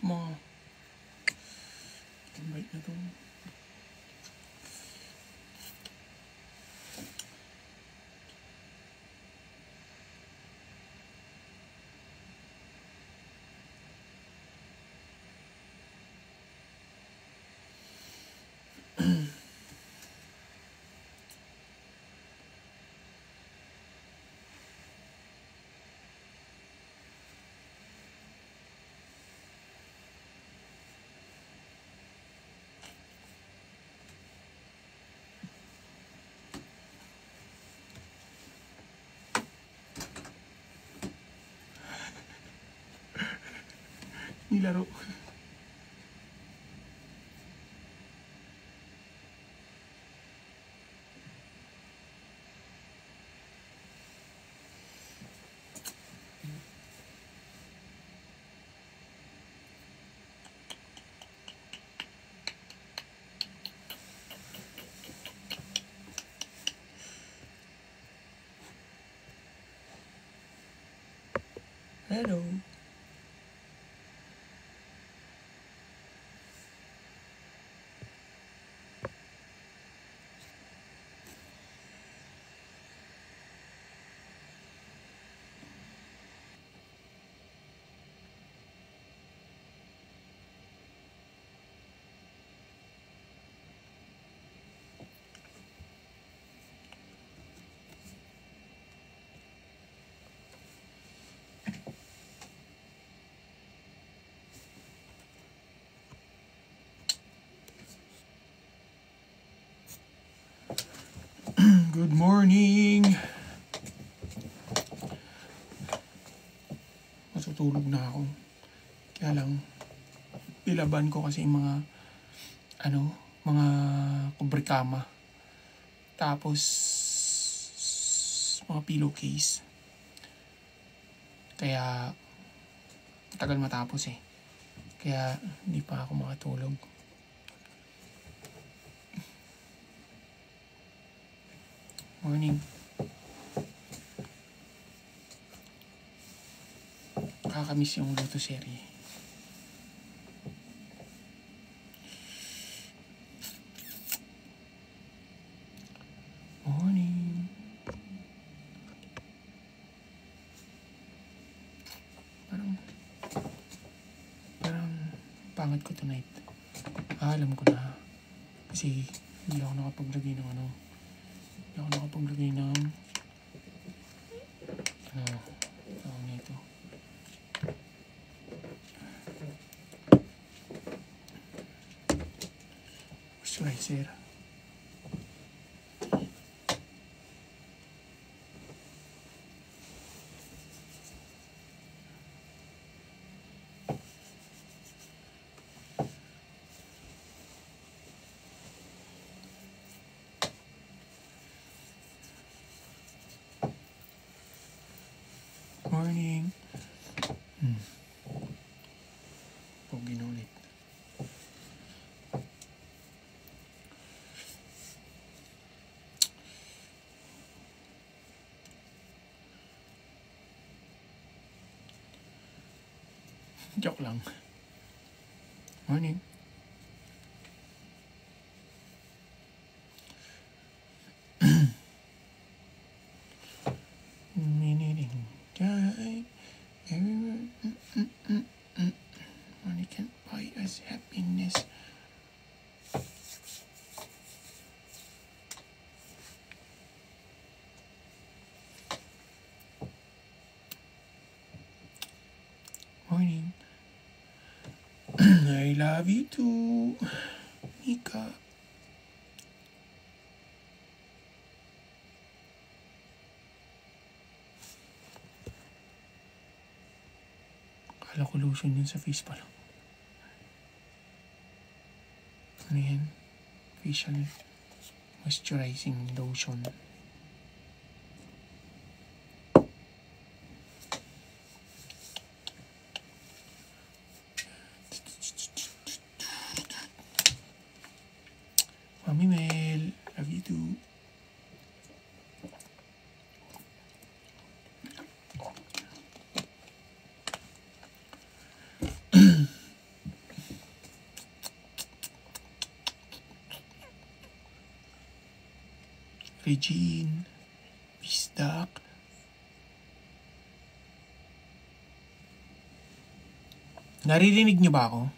Ito mga bait na to. Nilaro. Hello. Good morning. Matutulog na ako. Kaya lang, ilaban ko kasi yung mga kubrikama. Tapos, mga pillowcase. Kaya, tagal matapos eh. Kaya, hindi pa ako makatulog. Morning. Kakamiss yung luto serie. Morning. Parang pangit ko tonight. Alam ko na. Kasi hindi ako nakapaglagay ng tawag nito. Moisturizer. Morning. Pogi na ulit. Joke lang. Morning. Meaning time everywhere. Money can't buy us happiness. Morning. I love you too, Mika. Kala ko lotion yun sa face pala. Ano yan? Facial moisturizing lotion. Mami Mel, love you too. Regine, Bisdak. Naririnig niyo ba ako?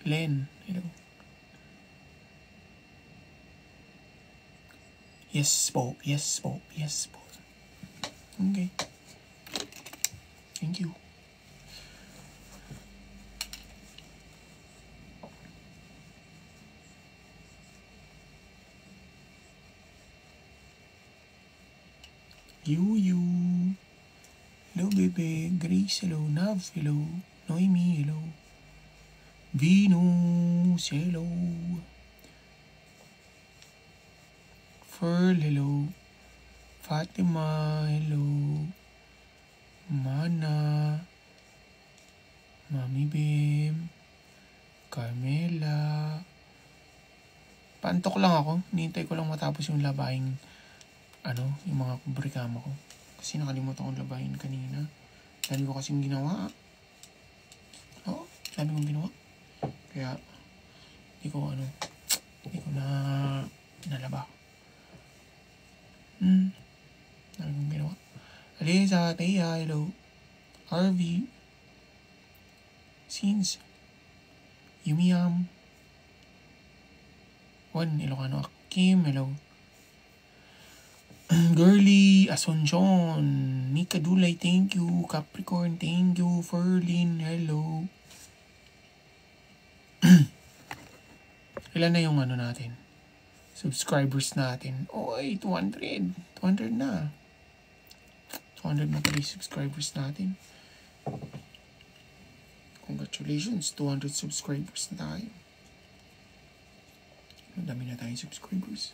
Len, hello. Yes po, yes po, yes po. Okay. Thank you. You. Hello, bebe. Grace, hello. Nav, hello. Noemi, hello. Venus, hello. Ferl, hello. Fatima, hello. Mana. Mami Bim. Carmela. Pantok lang ako. Nintay ko lang matapos yung labaing yung mga kubrikama ko. Kasi nakalimutan kong labahin kanina. Dami ko kasing ginawa. Oo, dami kong ginawa. Kaya, hindi ko na nalaba. Dami kong ginawa. Alisa, Teya, hello. Harvey. Scenes. Yumiyam. Juan, Ilocano. Kim, hello. Girly, Asuncion, Nika Dulay, thank you. Capricorn, thank you. Ferlin, hello. Ilan na yung natin? Subscribers natin. Oy, 200. 200 na. 200 na pala yung subscribers natin. Congratulations, 200 subscribers na tayo. Ang dami na tayong subscribers.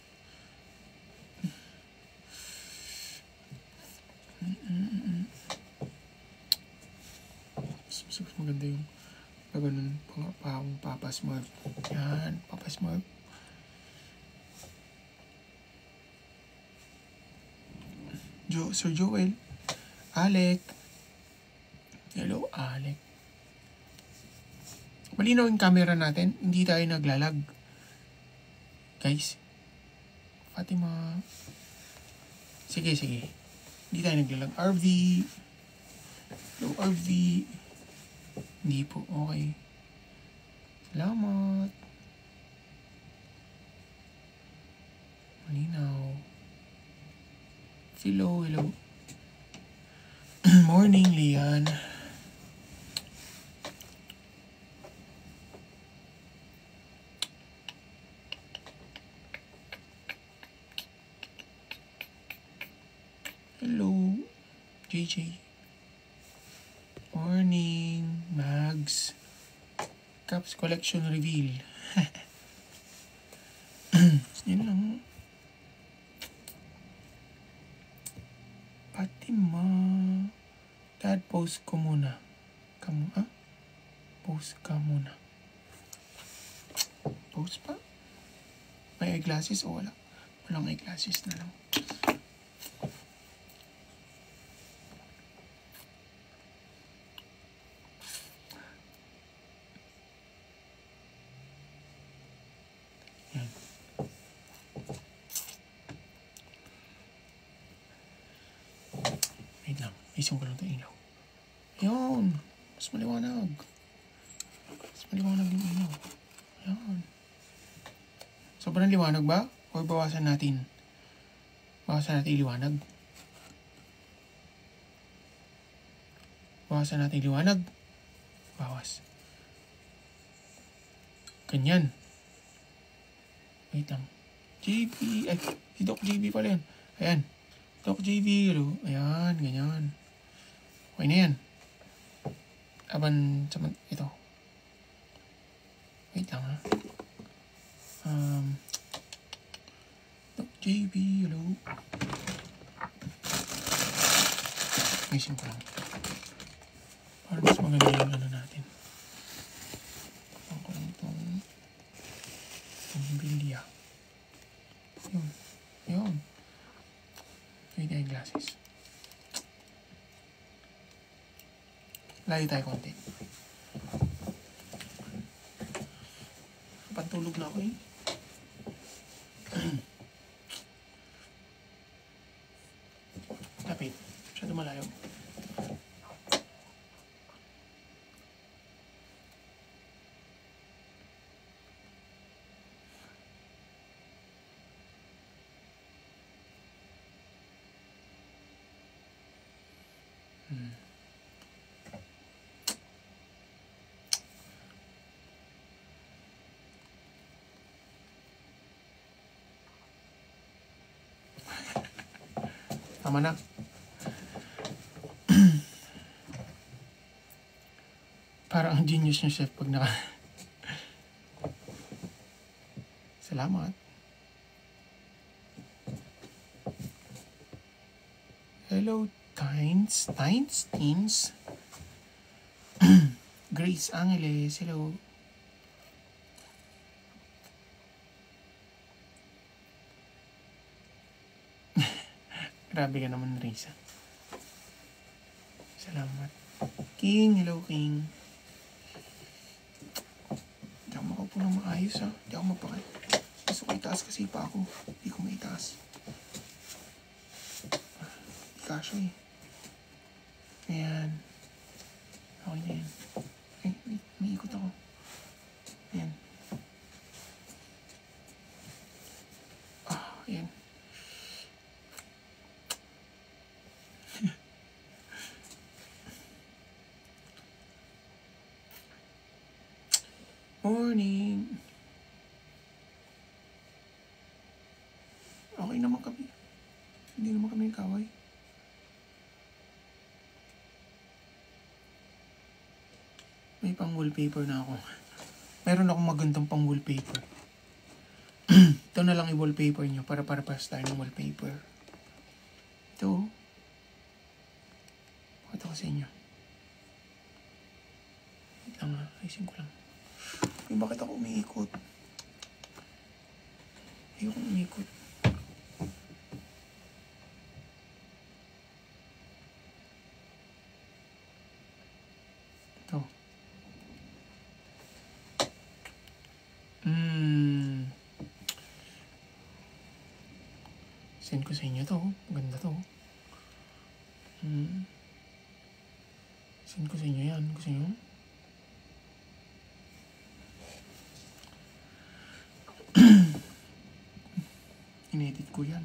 Mas maganda yung ganun pang Papa Smurf. Yan, Papa Smurf. Sir Joel. Alec. Hello, Alec. Malinaw yung camera natin. Hindi tayo naglalag. Guys. Fatima. Sige. Hindi tayo naglalag. RV. Hello, RV. Hindi po. Okay. Salamat. Malinaw. Philo, hello. Morning, Lian. Hello, JJ. Morning, Mags. Caps collection reveal. Yun lang. Fatima. Dad, post ko muna. Post ka muna. Post pa? May eyeglasses o wala? Walang eyeglasses na lang. Isang ko lang ito ilaw. Ayan. Mas maliwanag. Mas maliwanag yung ilaw. Ayan. Sobrang liwanag ba? O bawasan natin? Bawasan natin liwanag? Bawasan natin liwanag? Bawas. Ganyan. Wait lang. JB. Ay, si Doc JB pala yan. Ayan. Doc JB. Hello. Ayan. Ganyan. Okay na yan. Ito. Wait lang ha. Doc JB, hello. Ayusin ko lang. Para mas maganda yung natin. Ang ko lang itong bilya. Yun. May eyeglasses. Layo tayo konti. Matulog na ako eh. Lapit. Masyado malayo. Tama na. Parang ang genius niya, chef, pag naka... Salamat. Hello, Teens. Grace Angeles, hello. Grabe ka naman, Risa. Salamat. King, hello, King. Hindi ako makaupo ng maayos, ha. Hindi ako mapakal. Gusto ko itaas kasi pa ako. Hindi ko maitaas. Hindi kasya eh. Ayan. Okay na yan. Ay, may ikot ako. Ayan. Ayan. Morning. Okay naman kami. Hindi naman kami kaway. May pang wallpaper na ako. Meron akong magandang pang wallpaper. Ito na lang i-wallpaper nyo para para-paras tayo ng wallpaper. Ito. Pakita ko sa inyo. Wait lang ha. Ayusin ko lang. Bakit ako umiikot? Ayoko umiikot. Ito. Send ko sa inyo to. Ganda to. Send ko sa inyo yan. Gusto nyo? Inedit ko yan.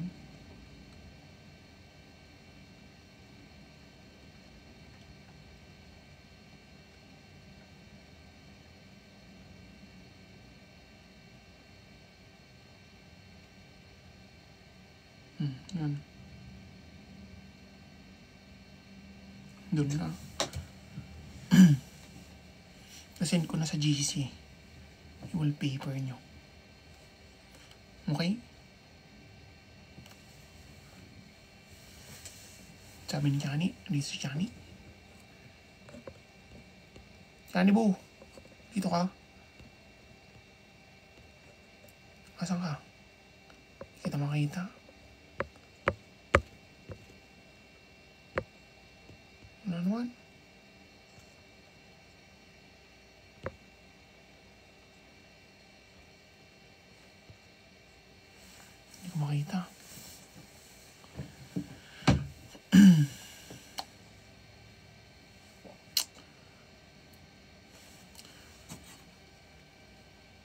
Yan. Doon na. Nasend ko na sa GC. I-wallpaper nyo. Okay? Sabi ni Johnny. Dito si Johnny. Johnny Boo. Dito ka. Asan ka? Hindi kita makita. Ano naman? Hindi ko makita.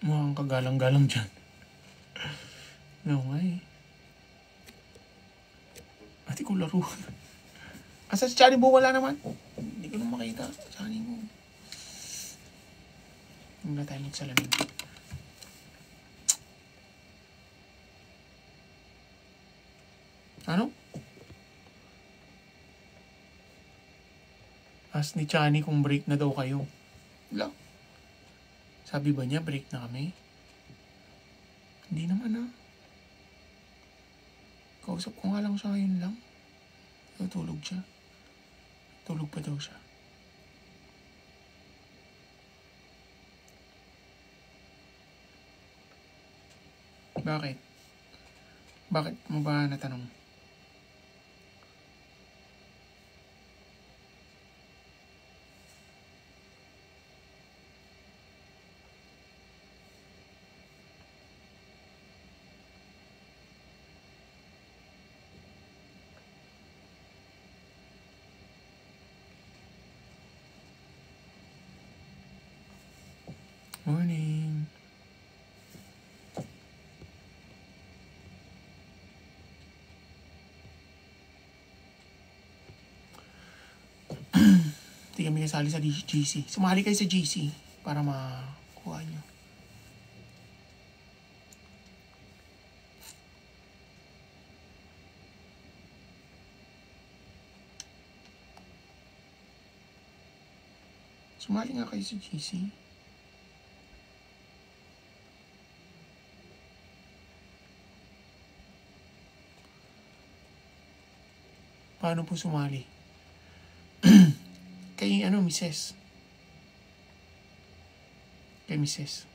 Mukhang kagalang-galang dyan. No way. Ati ko laro. Asa si Johnny Boo? Wala naman. Hindi ko naman makita. Johnny Boo. Huwag na tayo magsalamin. Ano? Ask ni Johnny kung break na daw kayo. Wala. Sabi ba niya break na kami? Hindi naman ah. Kausap ko nga lang siya ngayon lang. Tutulog siya. Tulog pa daw siya. Bakit? Bakit mo ba natanong? Morning. Hindi kami kasali sa GC. Sumali kayo sa GC para makuha nyo. Sumali nga kayo sa GC. Paano po sumali? Kay Mrs. Kay Mrs.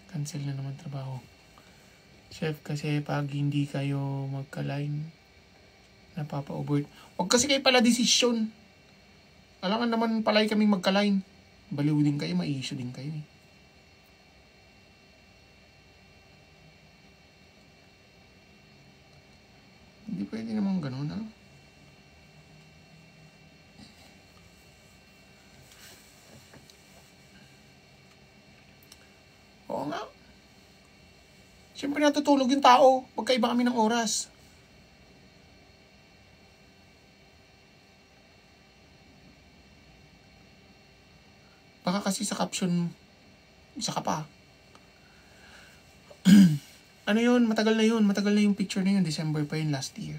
Cancel na naman trabaho. Chef, kasi pag hindi kayo magka-line, napapa-overt. Huwag kasi kayo pala desisyon. Alangan naman palay kaming magka-line. Baliw din kayo, ma-issue din kayo eh. Hindi pwede naman ganun, ha? Oo nga. Siyempre natutulog yung tao. Magkaiba kami ng oras. Baka kasi sa caption, isa ka pa. Ano yun? Matagal na yun. Matagal na yung picture na yun. December pa yun last year.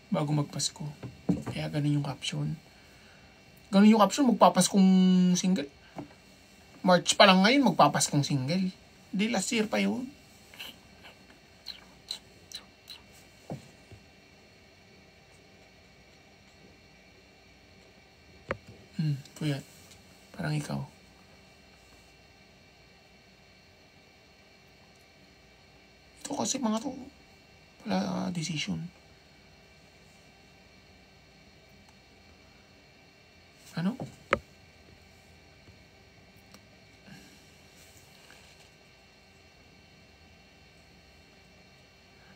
Bago magpasko. Kaya ganun yung caption. Ganun yung caption, magpapaskong single. March pa lang ngayon, magpapaskong single. Di last year pa yun. Puyat. Parang ikaw. Ito kasi mga to, wala decision. Ano?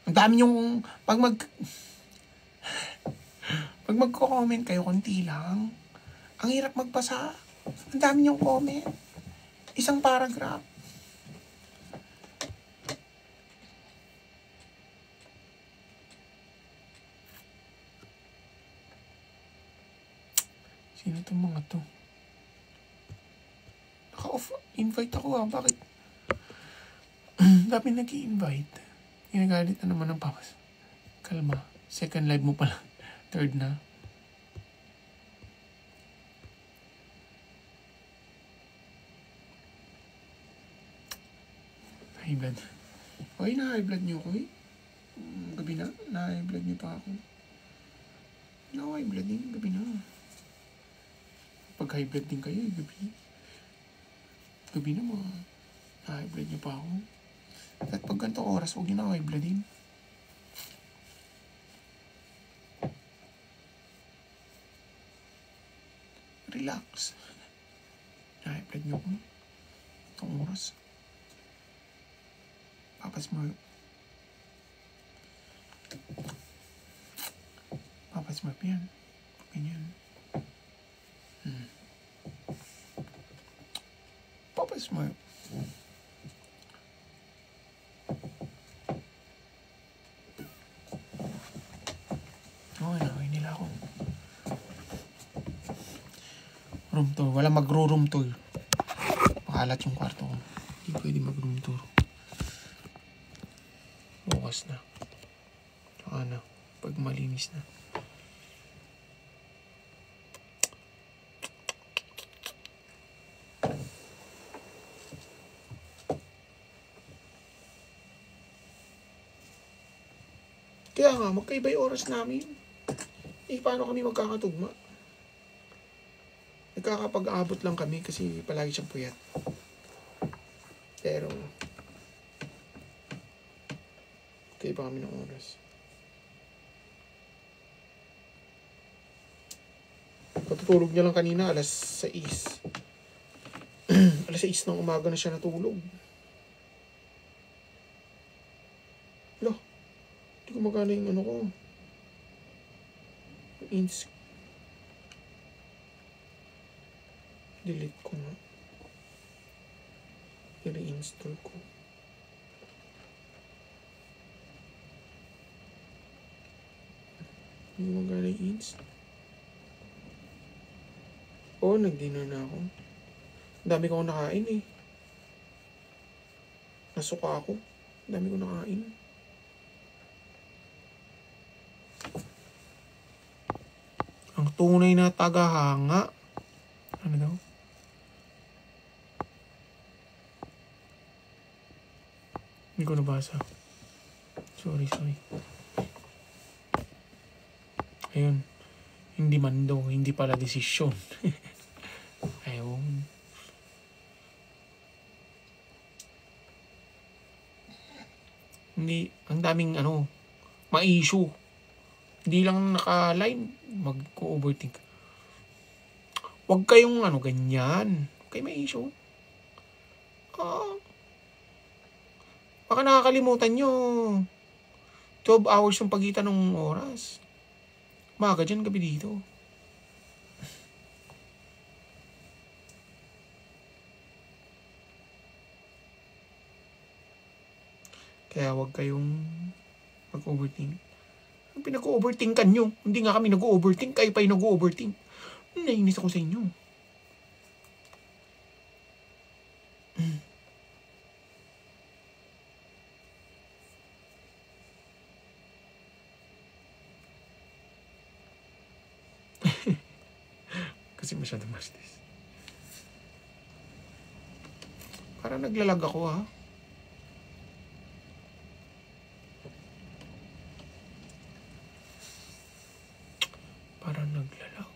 Ang dami yung, pag magko-comment kayo, konti lang. Ang hirap magbasa. Ang dami yung comment. Isang paragraph. Sino itong mga to? Naka-off. Invite ako ha. Bakit? Dami nag-i-invite. Ginagalit na naman ng papas. Kalma. Second live mo pala. Third na. High blood. Okay, na-high blood niyo ako eh. Gabi na. Na-high blood niyo pa ako. Na-high blood din. Gabi na. Pag high blood din kayo, gabi. Gabi na mga na-high blood niyo pa ako. At pag ganitong oras, huwag niyo na high blood din. Relax. Na-high blood niyo ako. Itong oras. Papa Smurf. Papa Smurf yan. Ganyan. Papa Smurf. Okay nila ako. Room tour. Wala mag-room tour. Makalat yung kwarto ko. Hindi pwede mag-room tour. Bukas na. Saka na. Pag malinis na. Kaya nga, magkaiba yung oras namin. Eh, paano kami magkakatugma? Nagkakapag-abot lang kami kasi palagi siyang puyat. Pero, magkaiba kami ng oras. Patutulog niya lang kanina, alas 6. Alas 6 ng umaga na siya natulog. Loh, hindi ko magana yung ano ko. Delete ko nga. I-reinstall ko. Hindi mo gana i-install. Oo, nag-dinner na ako. Ang dami ko nakain eh. Nasuka ako. Ang dami ko nakain. Ang tunay na tagahanga. Ano daw? Hindi ko nabasa. Sorry. Ayun. Hindi man daw. Hindi pala desisyon. Ayun. Hindi. Ang daming ma-issue. Hindi lang naka-line. Mag-overthink. Huwag kayong ganyan. Huwag kayong ma-issue. Baka nakakalimutan nyo. 12 hours yung pagitan ng oras. Maga dyan, gabi dito. Kaya huwag kayong mag-overthink. Ang pinag-overthinkan nyo. Hindi nga kami nag-overthink. Kayo pa yung nag-overthink. Nainis ako sa inyo. Kasi masyadong mastis. Parang naglalag ako ha. Parang naglalag.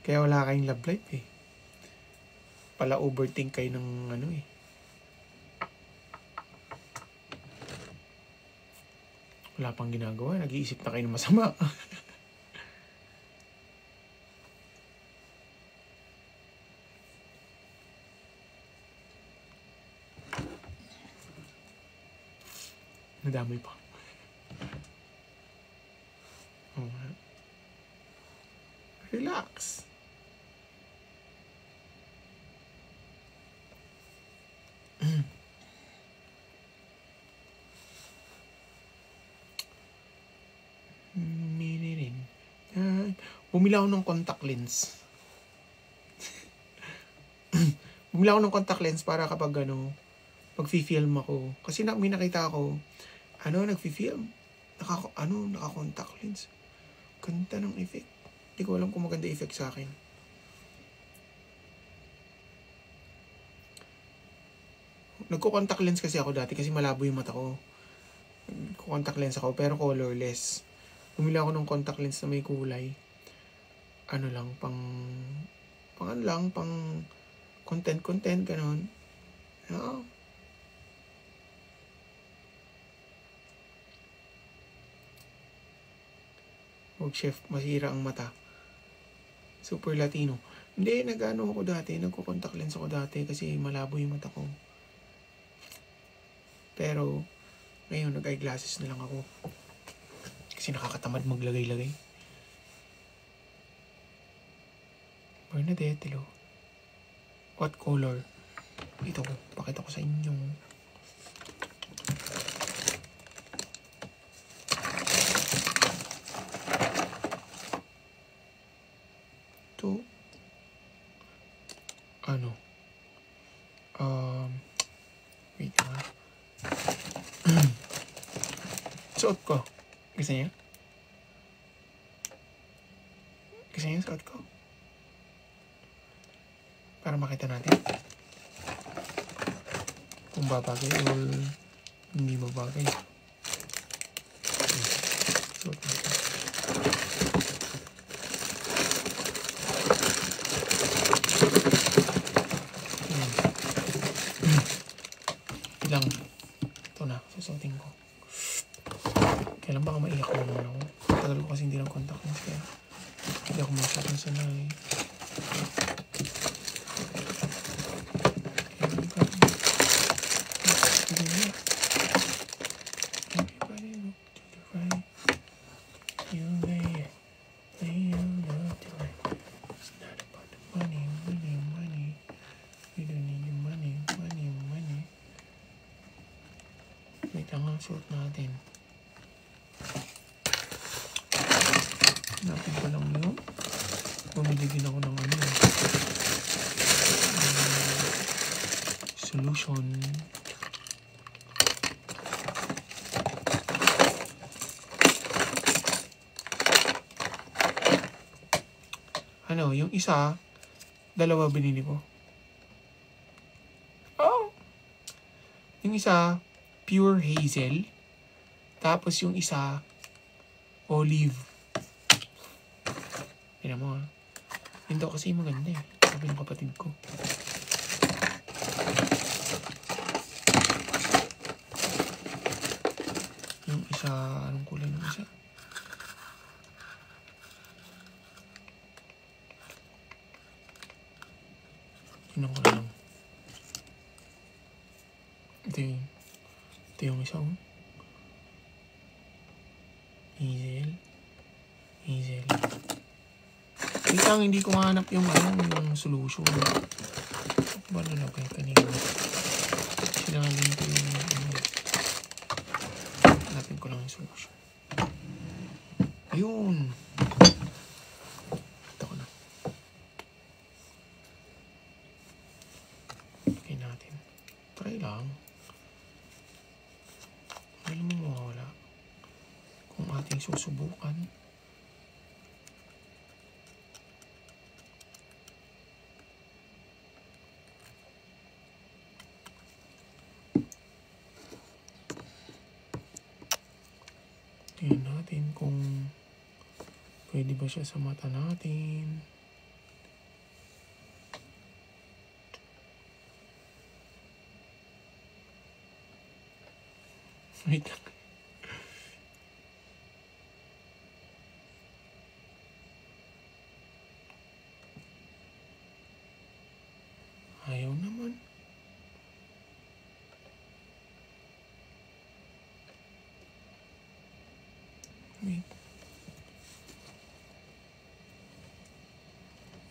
Kaya wala kayong love life eh. Pala overthink kayo ng eh. Wala pang ginagawa. Nag-iisip na kayo ng masama. Nadamay pa. Relax. Bumili ako ng contact lens. Bumili ako ng contact lens para kapag mag-film ako. Kasi may nakita ako, nag-film. Naka-contact lens. Ganda ng effect. Hindi ko alam kung maganda effect sa akin. Nagko-contact lens kasi ako dati kasi malabo yung mata ko. Nagko-contact lens ako pero colorless. Bumili ako ng contact lens na may kulay. Pang content, ganun. Huwag chef, masira ang mata. Super Latino. Hindi, ako dati. Nagko-contact lens ako dati kasi malabo yung mata ko. Pero, ngayon, nag-eyeglasses na lang ako. Kasi nakakatamad maglagay-lagay. Bernadette, hello. What color? Ito ko. Pakita ko sa inyo. Ito. Wait na. Suot ko. Gusto niya? Gusto niya suot ko? Para makita natin kung babagay o hindi babagay. Suot natin. Ilang. Ito na. Susuotin ko. Kailan baka maiyak ko naman ako. Tagal ko kasi hindi lang contact lens kaya hindi ako masyadong sanay. suot natin. Hanapin pa lang yun. Bumili din ako ng ano. Solution. Ano, yung isa, dalawa binili ko. Oh! Yung isa, pure hazel. Tapos yung isa, olive. Tignan mo, ha. Yun daw kasi maganda eh. Sabi ng kapatid ko. Yung isa, anong kulay ng isa? Tignan ko lang. Ito yung isa, oh. Hazel. Hazel. Wait lang, hindi ko mahanap yung yung solution. Ba nalagay kanina? Sinalin ko yung hanapin ko lang yung solution. Ayun. Ito ko na. Okay natin. Try lang. Alam mo mawawala. Kung ating susubukan. Tingnan natin kung pwede ba siya sa mata natin. Wait lang. Ayaw naman. Wait.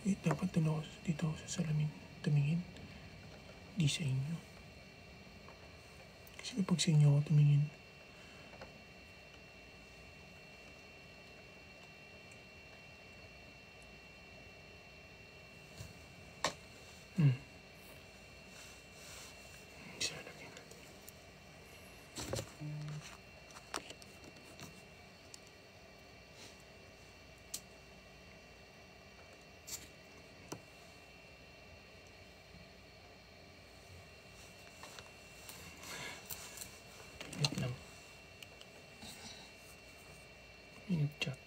Wait, dapat dito ako sa salamin tumingin. Di sa inyo. Kasi kapag sa inyo ako tumingin, wait lang. Minute-chat.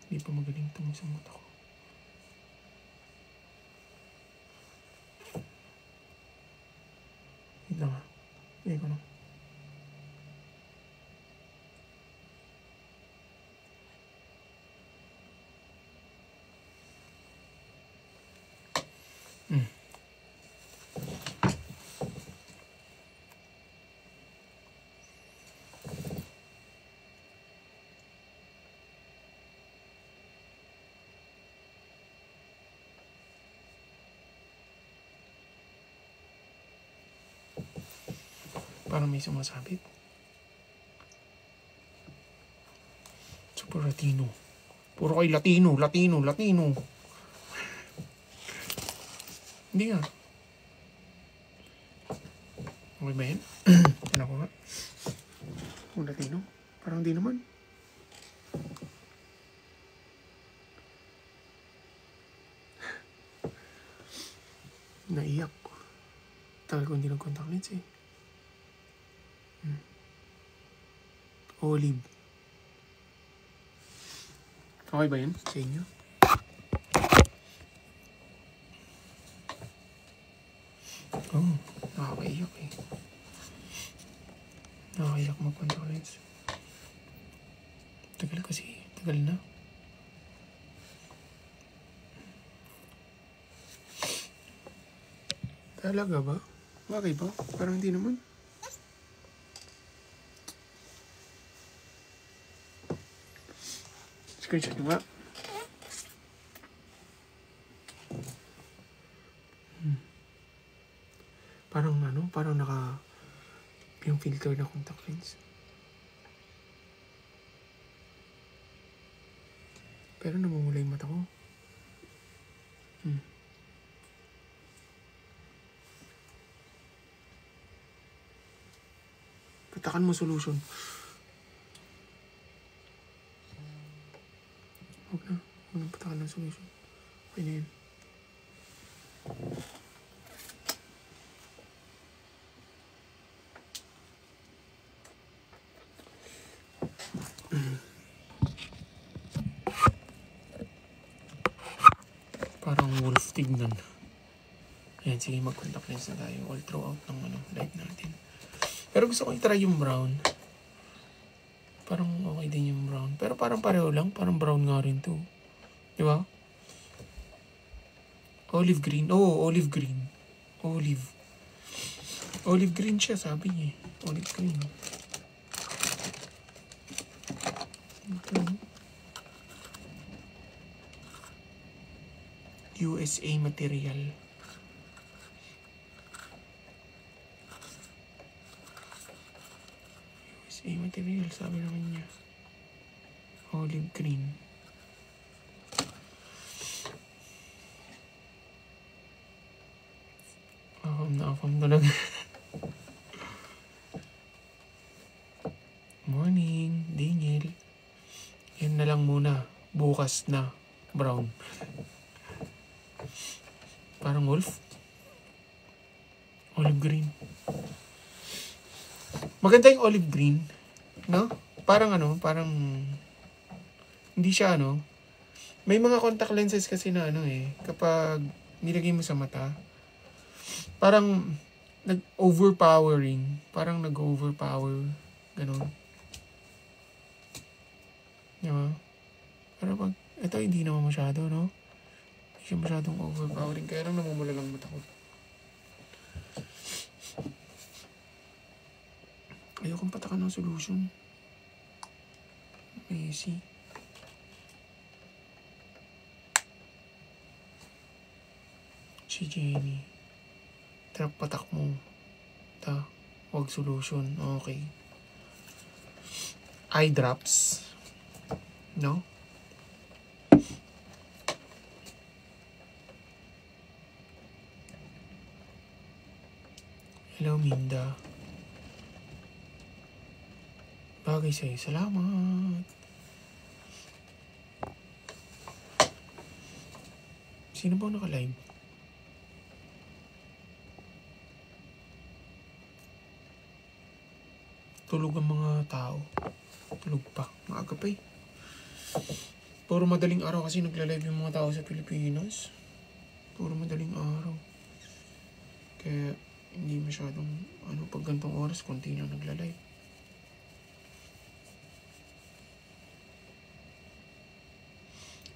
Hindi pa magaling itong isang mata ko. Wait lang, ha. Wait ko lang. Parang may sumasabit. Super Latino. Puro kay Latino. Hindi nga. Okay ba yan? Tignan ko nga. Kung Latino? Parang di naman. Naiyak. Tagal ko hindi nag-contact lens eh. Olive. Okay ba yan sa inyo? Oh, nakakaiyak eh. Nakakaiyak mag-contact lens. Tagal kasi. Tagal na. Talaga ba? Bagay ba? Parang hindi naman. screenshot ko nga. Parang parang yung filter na contact lens. Pero namumula yung mata ko. Patakan mo solution. Huwag na patakan ng solution. Okay na yun. Parang wolf tignan. Ayan, sige, mag-contact lens na tayo all throughout ng live natin. Pero gusto ko i-try yung brown. Parang okay din yung brown. Pero parang pareho lang. Parang brown nga rin to. Di ba? Olive green. Oo, olive green. Olive. Olive green siya, sabi niya. Olive green. Ito. USA material. USA material, sabi naman niya. Olive green. Afam talaga. Morning, Daniel. Yan na lang muna. Bukas na. Brown. Parang wolf. Olive green. Maganda yung olive green. No? Parang parang hindi siya may mga contact lenses kasi na kapag nilagay mo sa mata, parang nag-overpowering. Parang nag-overpower. Ganon. Diba? Pero pag, ito hindi naman masyado, no? Hindi siya masyadong overpowering. Kaya lang namumula lang mata ko. Ayokong patakan ng solution. Easy. Si Jenny. Trap patak mo. Huwag solution. Okay. Eye drops. No? Hello, Minda. Bagay sa'yo. Salamat. Sino ba naka-live? Tulog ang mga tao. Tulog pa. Maaga pa eh. Puro madaling araw kasi nagla-live yung mga tao sa Pilipinas. Puro madaling araw. Kaya hindi masyadong pag gantong oras, konti lang nagla-live.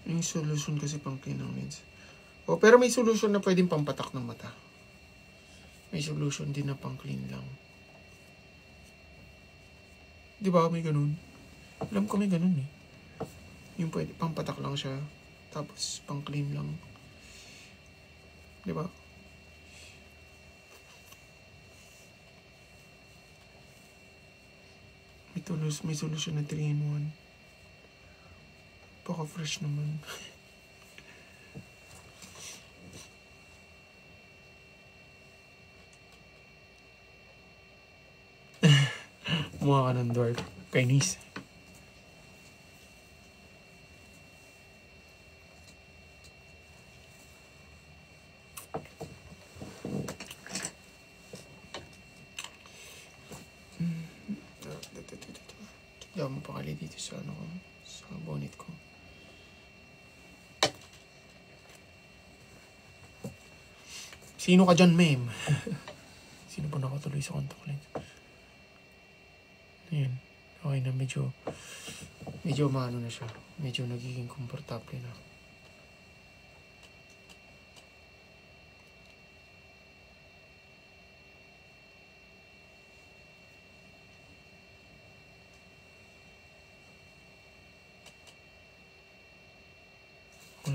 Yung solution kasi pang clean ng lens. Pero may solution na pwedeng pampatak ng mata. May solution din na pang clean lang. Di ba? May ganun. Alam ko may ganun eh. Yung pwede, pampatak lang siya. Tapos pang clean lang. Di ba? May solution na 3-in-1. Baka fresh naman. Mukha ka ng dwarf. Kainis. Hindi ako mapakali dito sa sa bonnet ko. Sino ka dyan, ma'am? Sino po nakatuloy sa contact lens? Ayan. Okay na, medyo maano na siya. Medyo nagiging komportable na.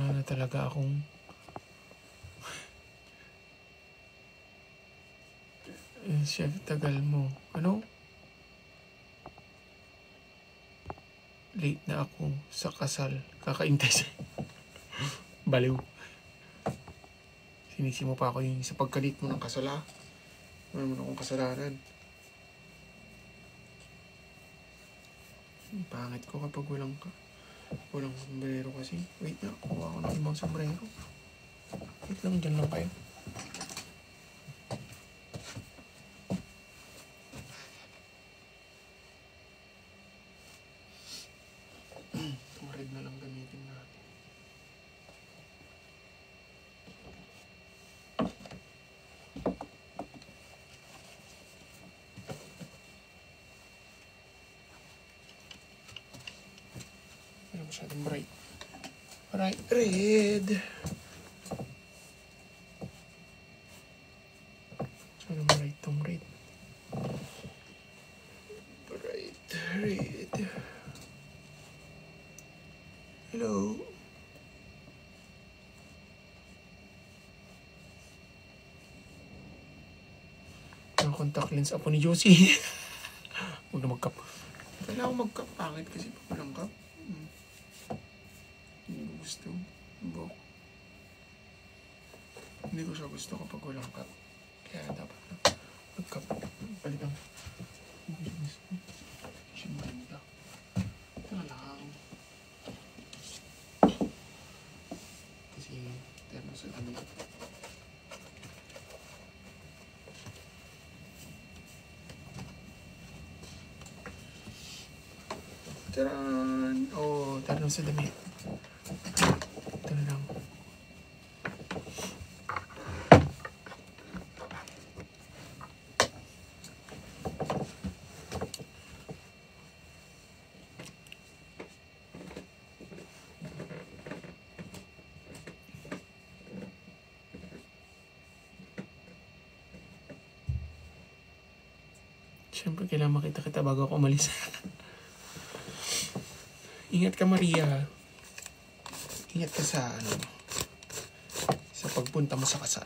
Wala na talaga akong chef, tagal mo. Ano? Late na ako sa kasal. Kakaintay sa baliw. Sinisi mo pa ako yung sa pagkalit mo ng kasal, ha? Wala mo na akong kasalanan. Pangit ko kapag walang sombrero kasi. Wait na, kuha ko ng ibang sombrero. Wait lang, dyan lang kayo. Red na lang gamitin natin. Ano masyadong bright? Bright red. Masyadong bright tong red. Bright red. Hello. Ang contact lens ako ni Josie. Huwag na mag-cup. Kailangan ko mag-cup. Pangit kasi pag walang cup. Hindi ko gusto. Hindi ko siya gusto kapag walang cup. Kaya dapat na mag-cup. Balik ang hindi ko gusto. Siya maganda. Ito na lang. Kasi termo sa damit. Taran! Oh, termo sa damit. Ito na lang. Siyempre, kailangan makita kita bago ako umalis. Ingat ka, Maria. Ingat ka sa pagpunta mo sa kasal.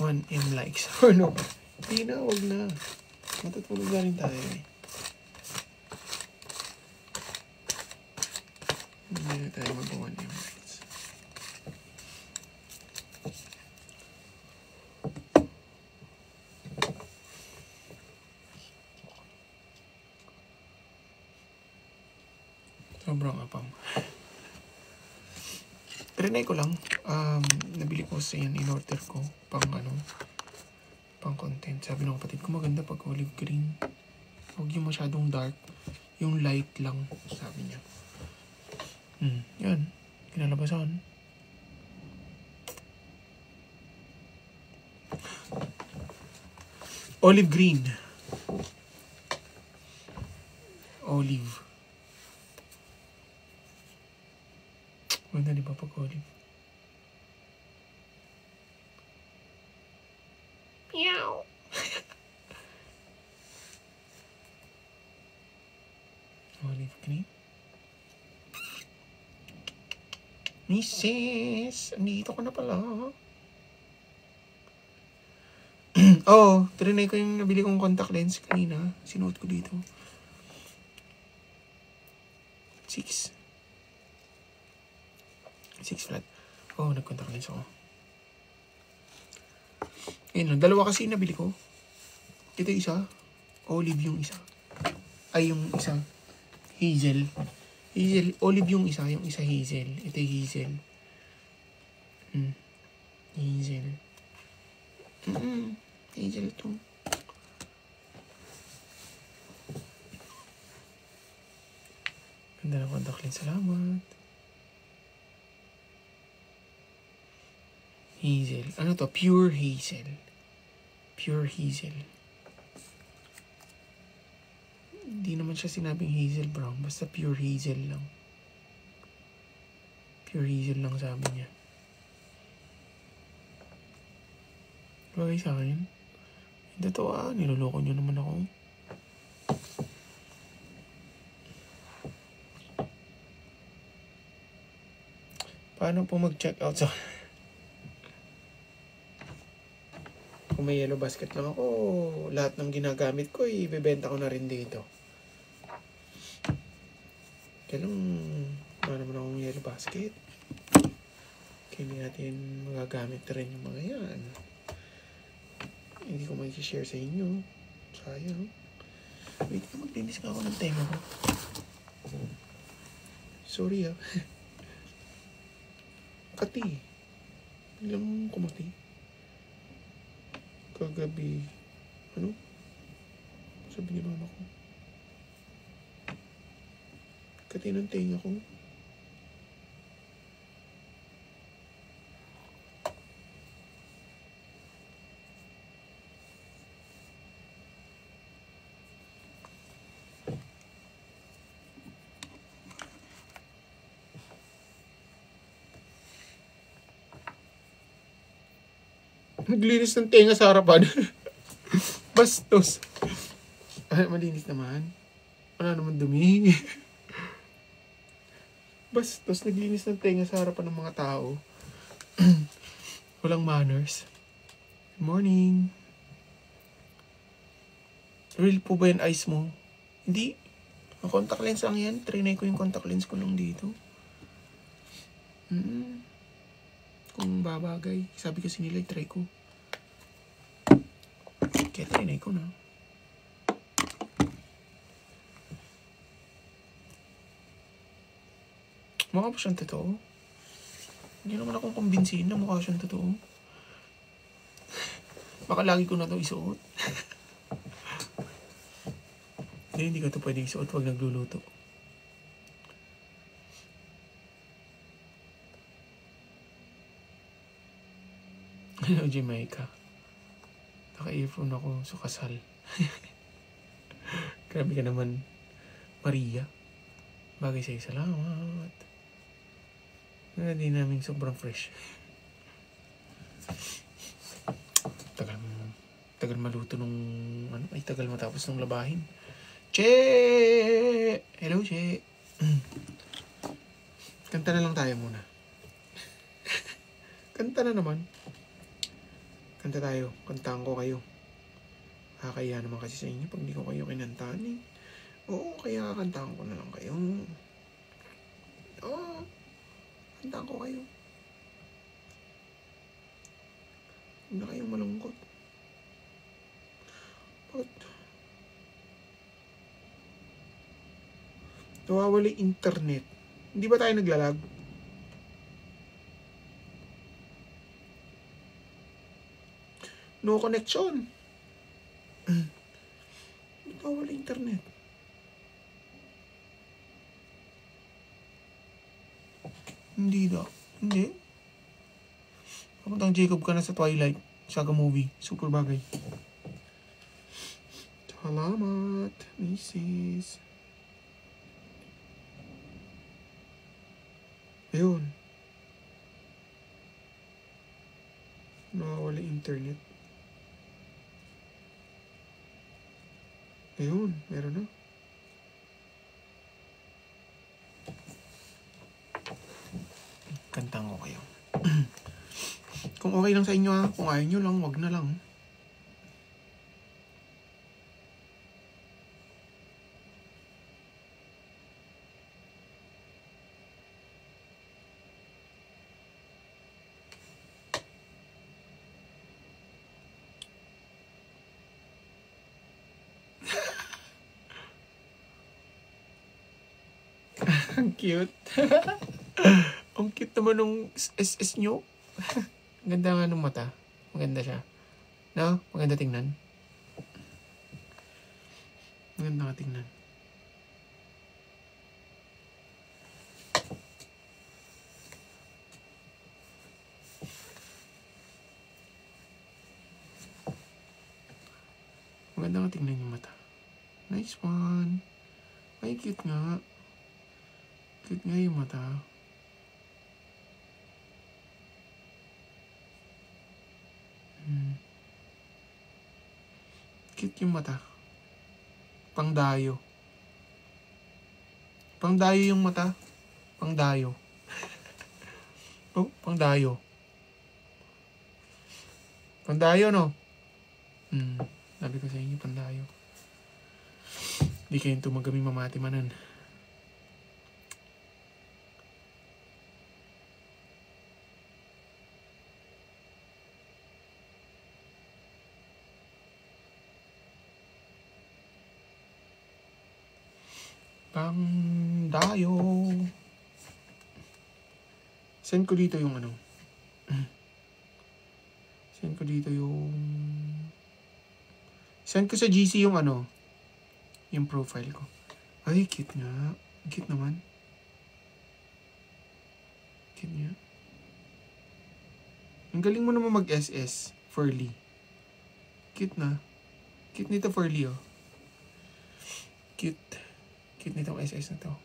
1M likes. Or no? Hindi na, wag na. Matutulog na rin tayo eh. Hindi na tayo mag-1M likes. Sobrang apam. Trinay ko lang. Nabili ko sa yan, in-order ko. Pang content. Sabi ng kapatid ko, maganda pag olive green. Huwag yung masyadong dark. Yung light lang, sabi niya. Yan. Kinalabasan. Olive green. Olive. Maganda di ba pag olive? Meow! Olive green. Mrs. Andito ka na pala. Oh, trinay ko yung nabili kong contact lens kanina. Sinuot ko dito. 6 flat. Oh, nag-contact lens ako. Ayun lang, dalawa kasi nabili ko. Ito isa, olive yung isa. Ay, yung isa, hazel. Hazel, olive yung isa hazel. Ito yung hazel. Hazel. Hazel ito. Ganda na contact lens, salamat. Hazel. Ano to? Pure hazel. Pure hazel. Hindi naman siya sinabing hazel brown. Basta pure hazel lang. Pure hazel lang sabi niya. Bagay sa akin. Hindi to niloloko niyo naman ako. Paano po mag-check out sa... Kung may yellow basket lang ako, lahat ng ginagamit ko, ibebenta ko na rin dito. Kaya lang, wala naman akong yellow basket. Kaya hindi natin magagamit na rin yung mga yan. Hindi ko mag-share sa inyo. Sayang. Wait, maglinis nga ako ng tenga ko. Sorry ah. Kati. Biglang kumati. Kagabi. Ano? Sabi ni mama ko. Kati ng tenga ko. Naglinis ng tenga sa harapan. Bastos. Ay, malinis naman. Wala naman dumi. Bastos, naglinis ng tenga sa harapan ng mga tao. Walang manners. Good morning. Real po ba yung eyes mo? Hindi. Ang contact lens lang yan. Trinay ko yung contact lens ko lang dito. Kung babagay. Sabi kasi nila, try ko. Kaya trinay ko na. Mukha pa siyang totoo. Hindi naman akong kumbinsihin na mukha siyang totoo. Baka lagi ko na ito isuot. Hindi ko ito pwede isuot pag nagluluto. Hello, Jamaica. Naka-earphone ako sa kasal. Grabe ka naman, Maria. Bagay sa'yo, salamat. Hindi namin sobrang fresh. Tagal maluto nung... tagal matapos nung labahin. Che! Hello, Che. Kanta na lang tayo muna. Kanta na naman. Kanta tayo. Kantaan ko kayo. Kakaya naman kasi sa inyo pag hindi ko kayo kinantaan eh. Oo, kaya kantaan ko na lang kayo. Oo. Kantaan ko kayo. Huwag na kayong malungkot. Bakit? Nawawala internet. Hindi ba tayo naglalag? No connection. Nawawala internet. Hindi daw. Hindi. Papuntang Jacob ka na sa Twilight. Saga movie. Super bagay. Salamat, Mrs. Ayun. Nawawala internet. Ayun, meron na. Kantang ko kayo. Kung okay lang sa inyo ha, kung ayaw nyo lang, wag na lang. Ang cute. Ang cute naman ng SS nyo. Ganda nga ng mata. Maganda siya. No? Maganda tingnan. Maganda nga tingnan. Maganda nga tingnan yung mata. Nice one. Ay, cute nga. Cute nga yung mata. Cute yung mata. Pangdayo. Pangdayo yung mata. Pangdayo. Oh, pangdayo. Pandayo, no? Sabi ko sa inyo, pandayo. Di kayong tumagami mamati manan. Pandayo. Send ko dito yung ano. Send ko dito yung... Send ko sa GC yung ano. Yung profile ko. Ay, cute nga. Cute naman. Cute nga. Ang galing mo naman mag-SS. Furly. Cute na. Cute nito Furly, oh. Cute. Cute nitong SS na to.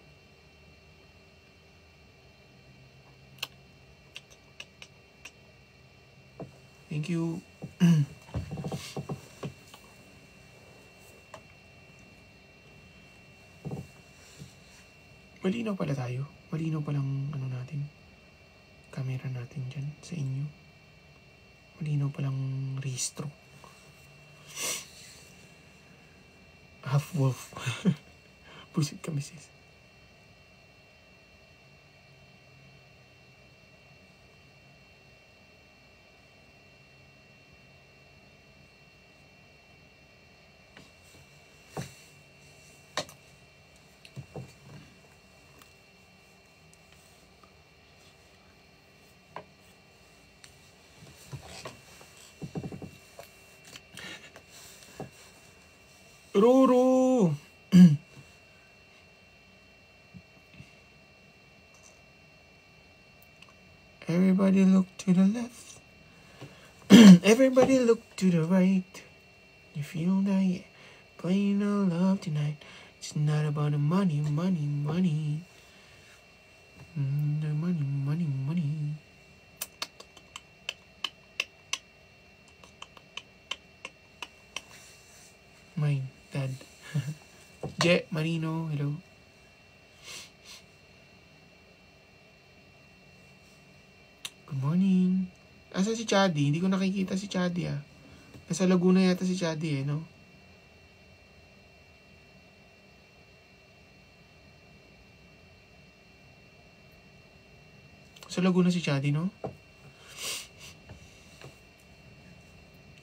Thank you. Malinaw pala tayo. Malinaw palang ano natin. Camera natin dyan sa inyo. Malinaw palang rehistro. Half wolf. Pusit kami sis. Roro! Everybody look to the left. Everybody look to the right. You feel that you're playing all love tonight. It's not about the money, money, money. The money, money, money. Mine, Dad. Je, Marino, hello. Good morning. Asa si Chadi? Hindi ko nakikita si Chadi ah. Nasa Laguna yata si Chadi eh, no? Sa Laguna si Chadi, no?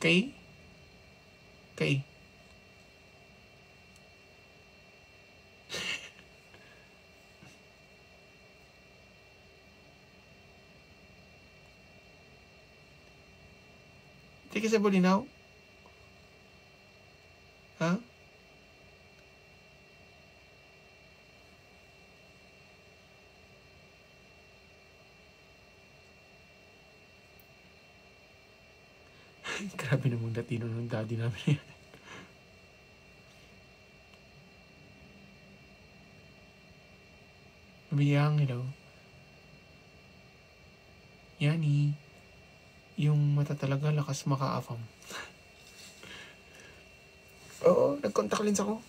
Kay? Hindi ka sa Bulinaw? Ha? Grabe namang Latino ng daddy namin. Mabiyang, hello. Yani. Yung mata talaga, lakas makaafam. Oo, nag-contact lens ako.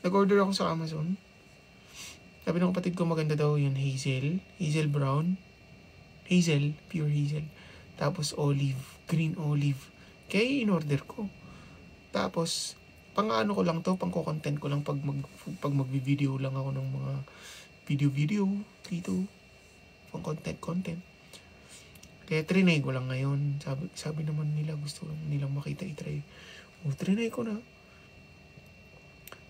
Nag-order ako sa Amazon. Sabi ng kapatid ko maganda daw yun, hazel. Hazel brown. Hazel, pure hazel. Tapos olive, green olive. Kaya in-order ko. Tapos, pang ano ko lang to, pang content ko lang pag mag-video lang ako ng mga video dito. Pang content. Kaya trinay ko lang ngayon. Sabi naman nila gusto nilang makita itry. Trinay ko na.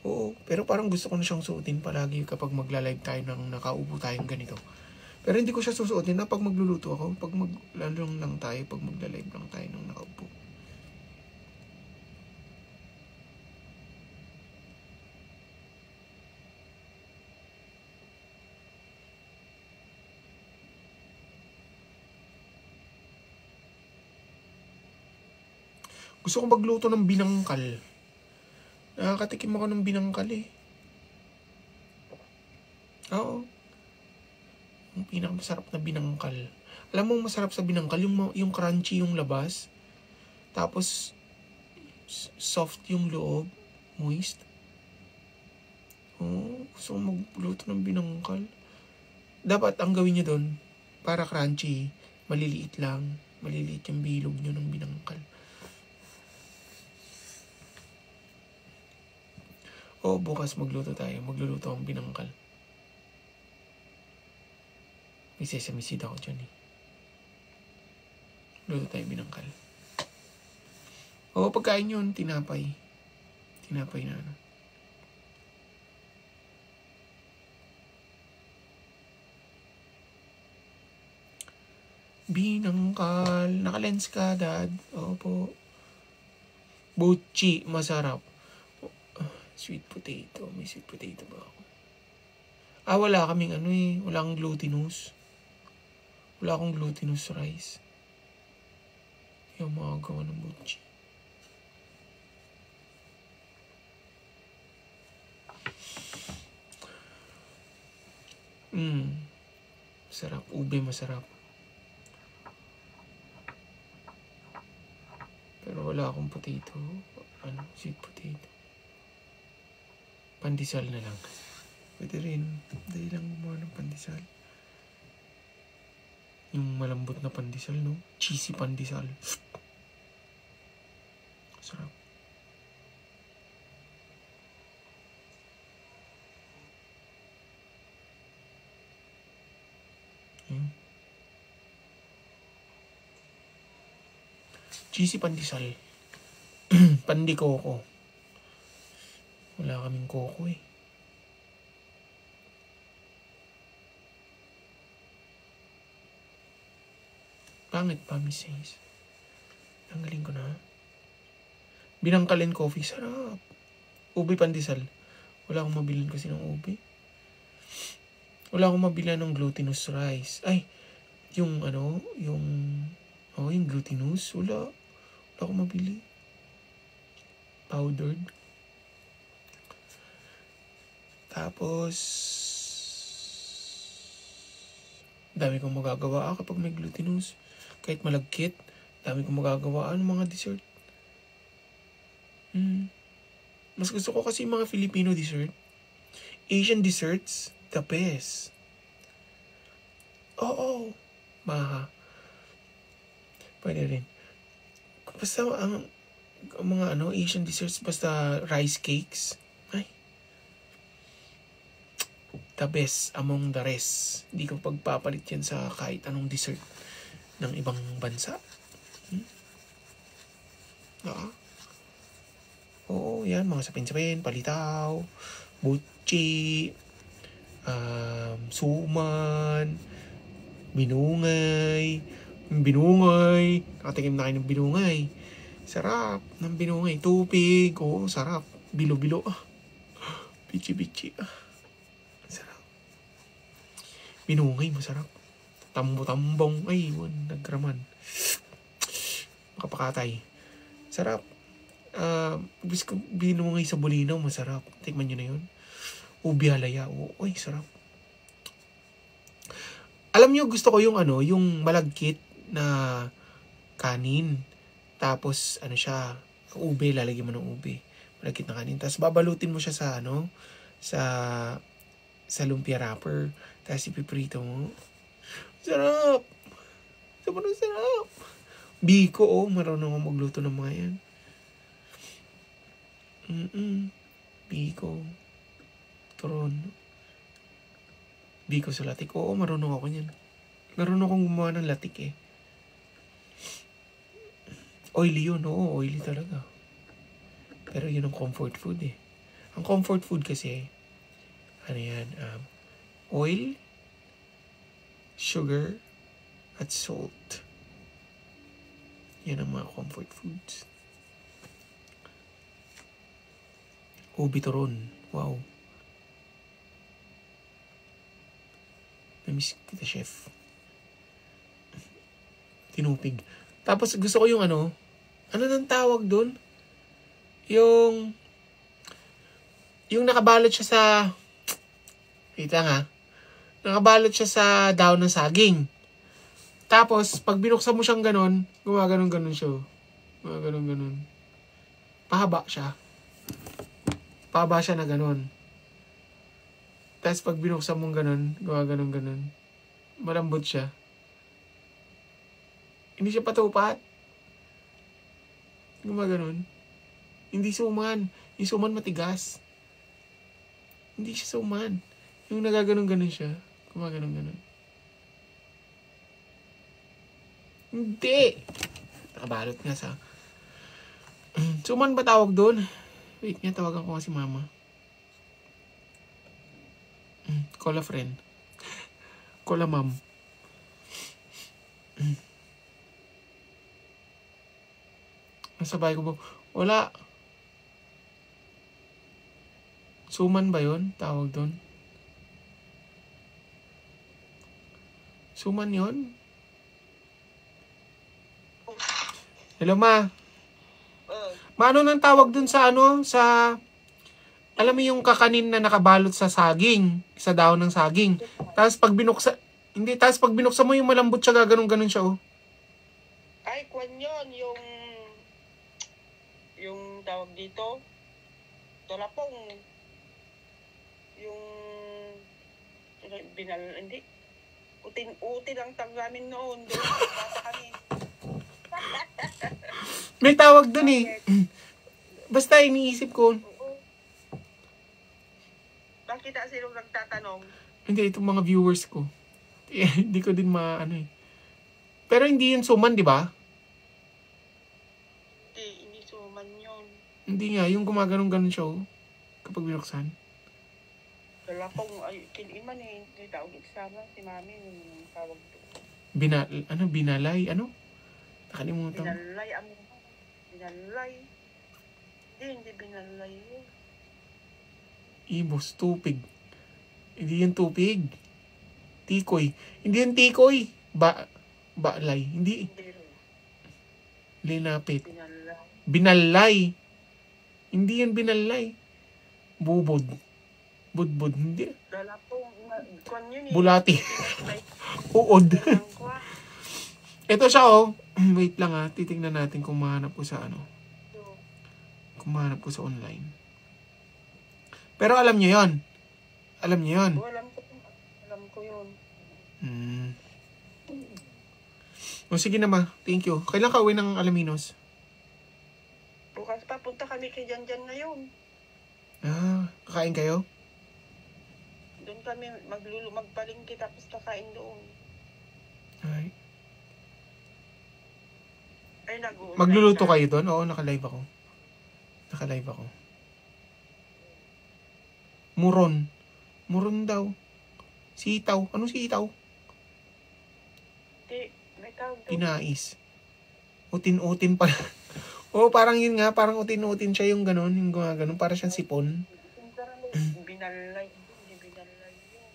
Oo, pero parang gusto ko na siyang suotin palagi kapag magla-live tayo nang nakaupo tayong ganito. Pero hindi ko siya susuotin na pag magluluto ako. Pag maglalong lang tayo, pag magla-live lang tayo nang nakaupo. Gusto kong magluto ng binangkal. Nakakatikim ako ng binangkal eh. Oo. Yung pinakamasarap na binangkal. Alam mo masarap sa binangkal, yung crunchy yung labas. Tapos, soft yung loob. Moist. Oo, gusto kong magluto ng binangkal. Dapat, ang gawin nyo doon, para crunchy. Maliliit lang. Maliliit yung bilog nyo ng binangkal. O bukas magluto tayo. Magluluto ang binangkal. May sesame seed ako dyan eh. Luto tayo binangkal. O pagkain yun, tinapay. Tinapay na ano. Binangkal. Naka-lens ka, Dad. Opo. Buchi. Masarap. Sweet potato. May sweet potato ba ako? Wala kaming ano eh. Wala akong glutinous. Wala akong glutinous rice. Yung mga gawa ng buchi. Sarap. Ube masarap. Pero wala akong potato. Ano? Sweet potato. Pandesal na lang. Pwede rin. Dahil lang gumawa ng pandesal. Yung malambot na pandesal, no? Cheesy pandesal. Sarap. Cheesy pandesal. Pandi koko. Wala kaming koko eh. Pangit pa, Miss Says. Tanggalin ko na. Binangkalin coffee. Sarap. Ube pandesal. Wala akong mabilin kasi ng ube. Wala akong mabilin ng glutinous rice. Ay, yung ano, yung glutinous. Wala akong mabili. Powdered. Tapos, dami kong magagawa kapag may glutinous. Kahit malagkit, dami kong magagawa mga dessert. Mas gusto ko kasi mga Filipino dessert. Asian desserts, the best. Oo. Maha. Pwede rin. Basta ang mga Asian desserts, basta rice cakes. Ay. The best among the rest. Hindi ko pagpapalit yan sa kahit anong dessert ng ibang bansa. Oo, yan. Mga sapin-sapin, palitaw, buchi, suman, binungay. Nakatikim na kayo ng binungay. Sarap ng binungay. Tupig. Oo, sarap. Bilo-bilo. Bichi-bichi. Sarap. Binungay, masarap. Tambo-tambong. Ay, nagraman. Makapakatay. Sarap. Binungay sa bulinaw, masarap. Tikman nyo na yun. Ubi halaya. Uy, sarap. Alam nyo, gusto ko yung yung malagkit na kanin. Tapos, siya, ube, lalagyan mo ng ube. Malagkit na kanin. Tapos, babalutin mo siya sa, sa lumpia wrapper. Tapos, ipiprito mo. Sarap! Sobrang sarap! Biko, marunong ako magluto ng mga yan. Biko. Turon. Biko sa latik. Oo, marunong ako niyan. Marunong akong gumawa ng latik eh. Oily yun. Oo, oily talaga. Pero yun ang comfort food eh. Ang comfort food kasi, oil, sugar, at salt. Yan ang mga comfort foods. Ubi turon. Wow. Namiss kita, chef. Tinupig. Tapos gusto ko yung ano nang tawag doon? Yung nakabalot siya sa, kita nga, nakabalot siya sa daon ng saging. Tapos, pag binuksan mo siyang ganon, gumaganon-ganon siya. Gumaganon-ganon. Pahaba siya. Pahaba siya na ganon. Tapos, pag binuksan mong ganon, gumaganon-ganon. Malambot siya. Hindi siya patupat. Gumaganon. Hindi suman. Yung suman matigas. Hindi siya suman. Yung nagaganon-ganon siya. Gumaganon-ganon. Hindi. Nakabalot nga sa... Suman ba tawag doon? Wait nga, tawagan ko nga si mama. Call a friend. Call a mom. Nasa bahay ko po. Wala. Suman ba yun? Tawag doon. Suman yun? Hello, ma. Maano nang tawag dun sa ano? Sa... Alam mo yung kakanin na nakabalot sa saging. Sa dahon ng saging. Tapos pag binuksa... Hindi, tapos pag binuksan mo yung malambot siya, gaganon-ganon siya, oh. Ay, kwan yun. Yung tawag dito. Tulapong. Yung... Hindi. Utin ang tag namin noon. Doon, bata kami. May tawag dun eh. Basta iniisip ko. Bakit silong nagtatanong? Hindi, itong mga viewers ko. Hindi ko din maano eh. Pero hindi yun suman, di ba? Hindi suman yun. Hindi nga, yung gumaganon-ganon siya, oh. Kapag binuksan. Wala pong, kiniman eh. Hindi tawag eksama si mami. Yung tawag doon. Binalay? Ano? Nakalimutan. Binalay. Hindi binalay yun. Ibos, tupig. Hindi yan tupig. Tikoy. Hindi yan tikoy. Balay. Hindi. Linapit. Binalay. Hindi yan binalay. Bubod. Budbud. Hindi. Bulati. Uod. Ito siya, oh. Wait lang, ha. Titingnan natin kung mahanap ko sa ano. Kung mahanap ko sa online. Pero alam niyo yon. Alam niyo yon. Alam ko yun. O sige na, ma. Thank you. Kailan ka uwi ng Alaminos? Bukas papunta kami kay Janjan ngayon. Kakain kayo? Doon kami magpalingki tapos kakain doon. Ay. Nag-uunay Magluluto ka. kayo doon? Oo, naka-live ako. Naka-live ako. Muron. Muron daw. Sitaw. Anong sitaw? May tawag doon. Pinais. Utin-utin pala. Oo, parang yun nga. Parang utin-utin siya yung gano'n. Yung gano'n. Para siyang sipon. Binalay. Hindi binalay yun.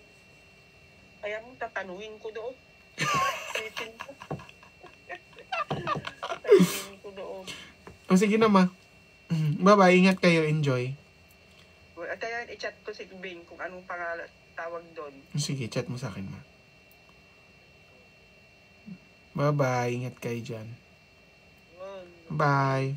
Kaya mong tatanuin ko doon. Tatanuin ko doon. O sige na, ma. Bye-bye. Ingat kayo. Enjoy. At kaya i-chat ko si Bing kung anong pangalan tawag doon. Sige, chat mo sa akin, ma. Bye-bye. Ingat kayo dyan. Bye.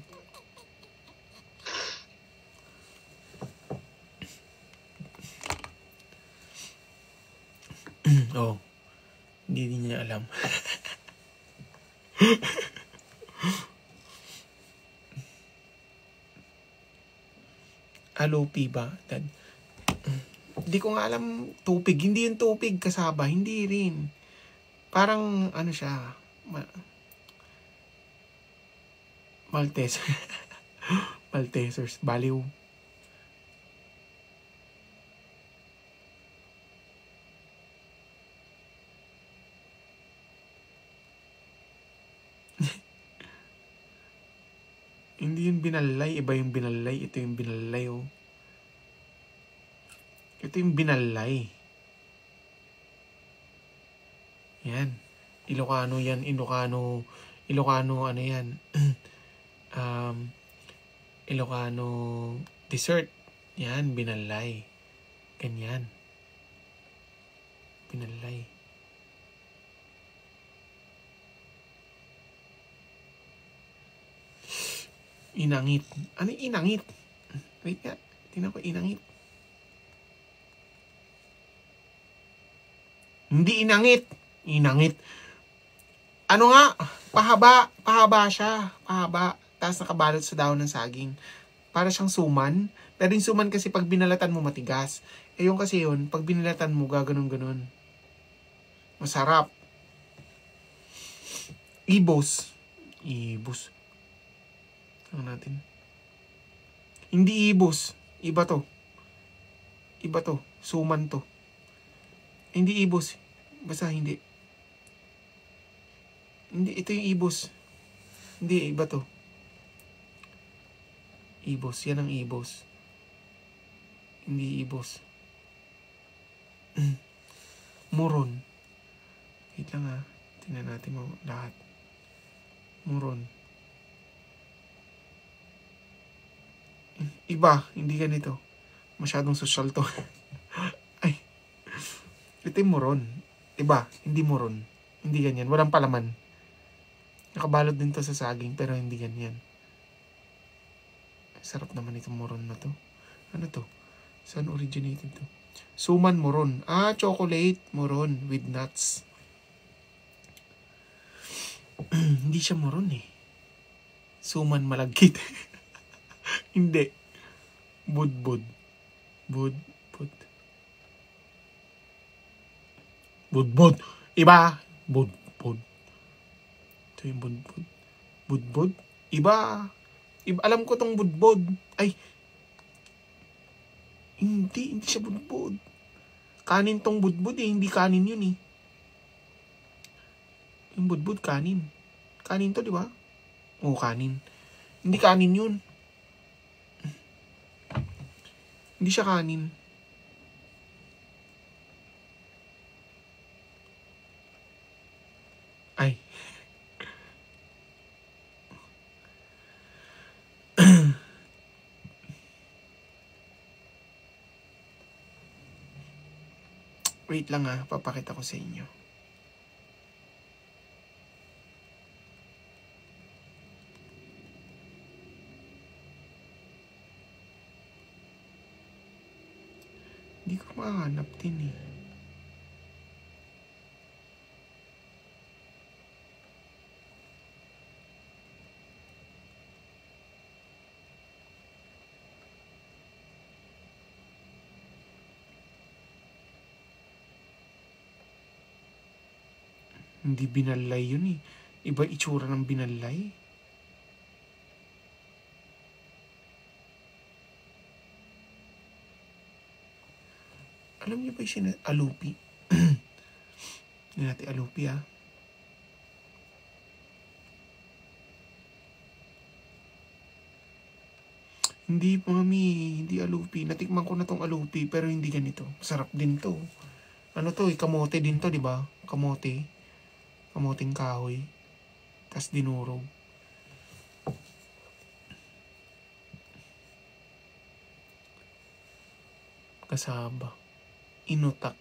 Oh. Hindi din niya alam. Alope ba? Hindi ko nga alam tupig. Hindi yung tupig kasaba. Hindi rin. Parang ano siya. Maltese. Maltesers. Baliw. Hindi yung binalay. Iba yung binalay. Ito yung binalay, oh. Ito yung binalay. Yan. Ilocano yan. Ilocano ano yan. Ilocano dessert. Yan, binalay. Ganyan. Binalay. Inangit. Ano yung inangit? Wait nga. Tingnan ko inangit. Hindi inangit. Inangit. Ano nga, pahaba siya, pahaba. Tapos nakabalot sa dahon ng saging. Para siyang suman. Pero yung suman kasi pag binalatan mo matigas. Eh yung kasi yun, pag binalatan mo gaganon-ganon. Masarap. Ibos. Ibos. Ano natin? Hindi ibos. Iba to. Iba to. Suman to. Hindi ibos. Basta hindi. Hindi, ito yung ibos. Hindi, iba to. Ibos. Yan ang ibos. Hindi ibos. Muron. Wait lang ha. Tingnan natin mo lahat. Muron. Iba. Hindi ganito. Masyadong social to. Ay. Ito yung muron. Iba. Hindi muron. Hindi ganyan. Walang palaman. Nakabalot din to sa saging pero hindi ganyan. Sarap naman itong muron na to. Ano to? Saan originated to? Suman muron. Ah, chocolate muron with nuts. Hindi siya muron eh. Suman malagkit. Hindi. Budbud. Budbud. Budbud. Iba. Budbud. Ito yung budbud. Budbud. Iba. Alam ko tong budbud. Ay. Hindi siya budbud. Kanin tong budbud eh. Hindi kanin yun eh. Yung budbud kanin. Kanin to, di ba? Oo, kanin. Hindi kanin yun. Hindi siya kanin. Ay. Wait lang ha, papakita ko sa inyo. Hindi ko mahanap din eh. Hindi binalay yun eh. Iba itsura ng binalay. Alam niyo ba yung alupi? Hindi natin alupi ha. Hindi mami, hindi alupi. Natikman ko na tong alupi pero hindi ganito. Sarap din to. Ano to eh, kamote din to, di ba? Kamote. Kamoting kahoy. Tas dinurog. Kasaba. Inutak.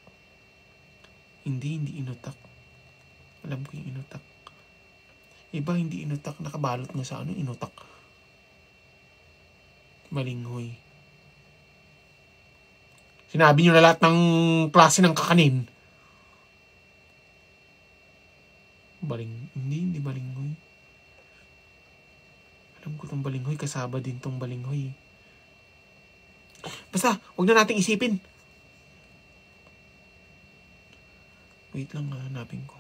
Hindi inutak. Alam ko yung inutak. Iba hindi inutak. Nakabalot mo sa ano, inutak. Balinghoy. Sinabi nyo na lahat ng klase ng kakanin. Hindi balinghoy. Alam ko tong balinghoy, kasaba din tong balinghoy. Basta, huwag na nating isipin. Wait lang, hanapin ko.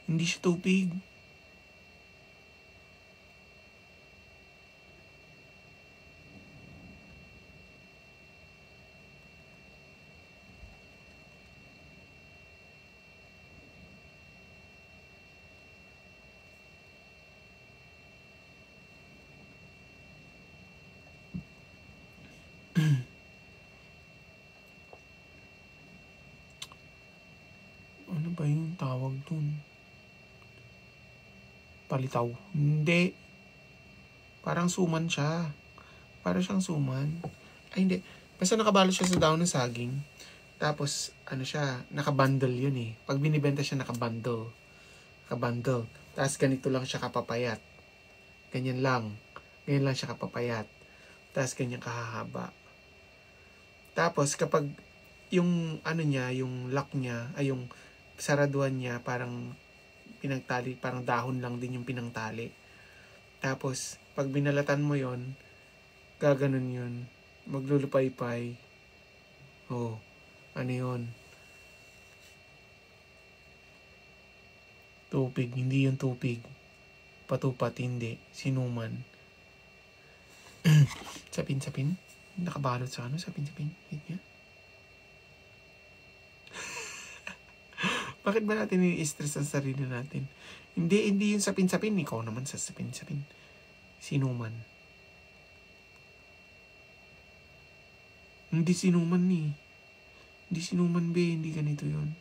Hindi siya tubig. Ano ba yung tawag dun? Palitaw. Hindi. Parang suman siya. Parang siyang suman. Ay, hindi. Basta nakabalot siya sa daon ng saging. Tapos, ano siya, nakabundle yun eh. Pag binibenta siya, nakabundle. Nakabundle. Tapos ganito lang siya kapapayat. Ganyan lang. Ganyan lang siya kapapayat. Tapos ganyan kahahaba. Tapos kapag yung ano niya, yung lock niya, ay yung saraduan niya, parang pinagtali, parang dahon lang din yung pinangtali. Tapos, pag binalatan mo yon, gaganon yun. Maglulupay-pay. Oh, ano yun? Tupig, hindi yung tupig. Patupat, hindi. Sinuman. Sapin-sapin? Nakabalot sa ano? Sapin-sapin? Wait nga. Bakit ba natin i-stress ang sarili natin? Hindi yung sapin-sapin. Ikaw naman sa sapin-sapin. Sinuman. Hindi sinuman ni. Hindi sinuman, be. Hindi ganito yun.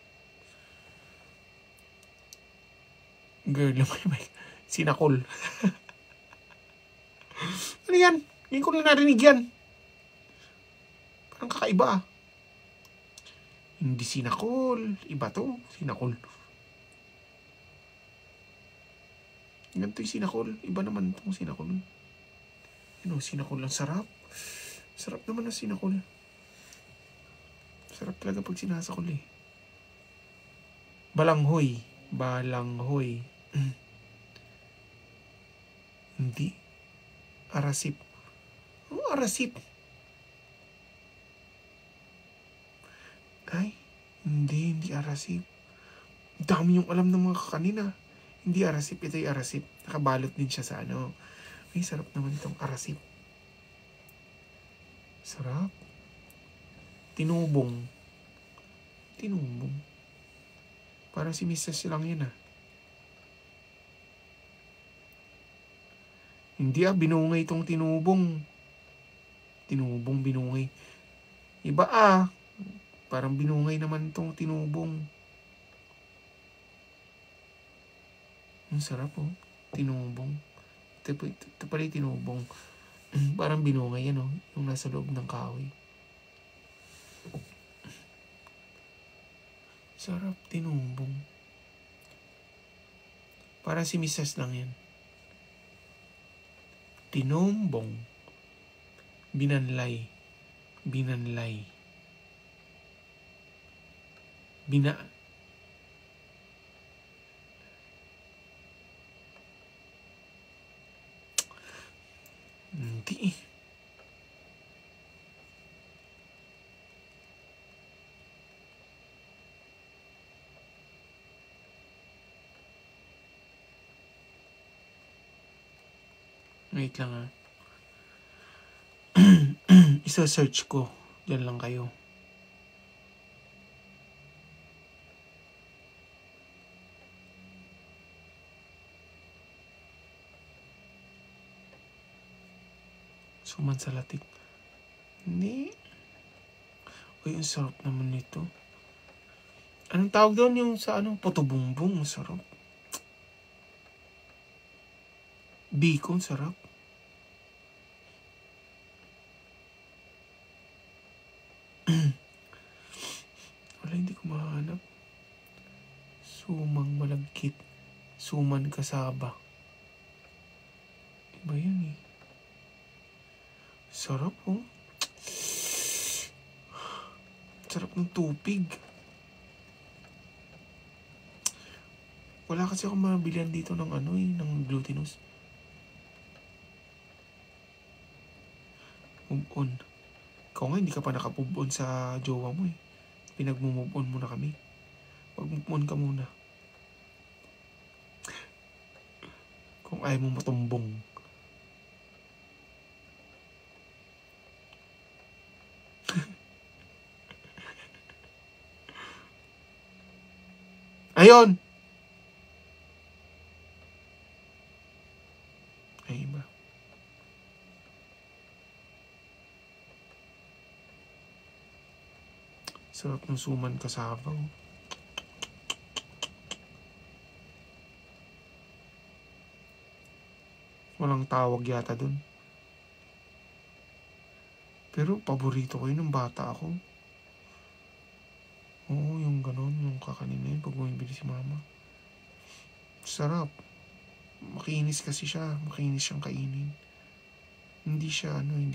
Girl, may sinakol. Ano yan? Ngayon ko na narinig yan. Parang kakaiba ah. Hindi sinakol. Iba to. Sinakol. Ganito yung sinakol. Iba naman itong sinakol. Ano, sinakol lang sarap. Sarap naman ang sinakol. Sarap talaga pag sinasakol eh. Balanghoy. Balanghoy. Hindi. Arasip. Ano arasip? Ay, hindi arasip. Dami yung alam ng mga kanina. Hindi arasip, ito yung arasip. Nakabalot din siya sa ano. Ay, sarap naman itong arasip. Sarap. Tinubong. Tinubong. Parang si Mrs. lang yun ah. Hindi ah, binungay itong tinubong. Tinubong, binungay. Iba ah. Parang binungay naman itong tinubong. Ang sarap oh. Tinubong. Ito pala yung tinubong. Parang binungay yan oh. Yung nasa loob ng kahoy. Sarap, tinubong. Parang si Mrs. lang yan. Tinumbong. Binanlay. Binanlay. Hindi. Wait lang ah. Isa-search ko. Diyan lang kayo. Suman sa latik. Hindi. Uy, ang sarap naman nito. Anong tawag doon yung sa ano? Puto-bumbong. Ang sarap. Bacon, sarap. Wala, hindi ko mahanap. Sumang malagkit. Suman kasaba. Iba yan eh. Sarap oh. Sarap ng tupig. Wala kasi akong mabilihan dito ng ano eh, ng glutinous. Move on. Ikaw nga, hindi ka pa nakapove on sa jowa mo eh. Pinag-move on muna kami. Pag-move on ka muna. Kung ayaw mo matumbong. Ayun! Ay, iba. Sarap ng suman kasaba. Walang tawag yata dun. Pero paborito ko yun ng bata ako. Oo, yung ganon, yung kakanin na yun pag bumibili si mama. Sarap. Makinis kasi siya. Makinis siyang kainin. Hindi siya kanin.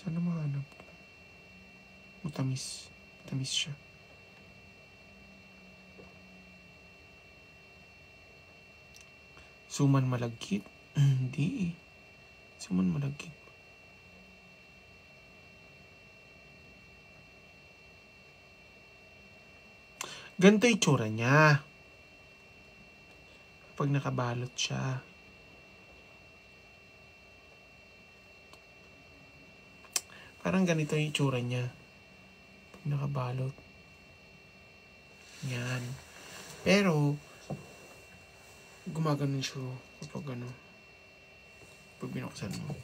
Sana mahanap. Matamis. Matamis siya. Suman malagkit? Hindi eh. Suman malagkit. Ganito yung tsura niya. Pag nakabalot siya. Parang ganito yung tsura niya. Pag nakabalot. Yan. Pero, gumaganon siya kapag ano. Pag binuksan mo.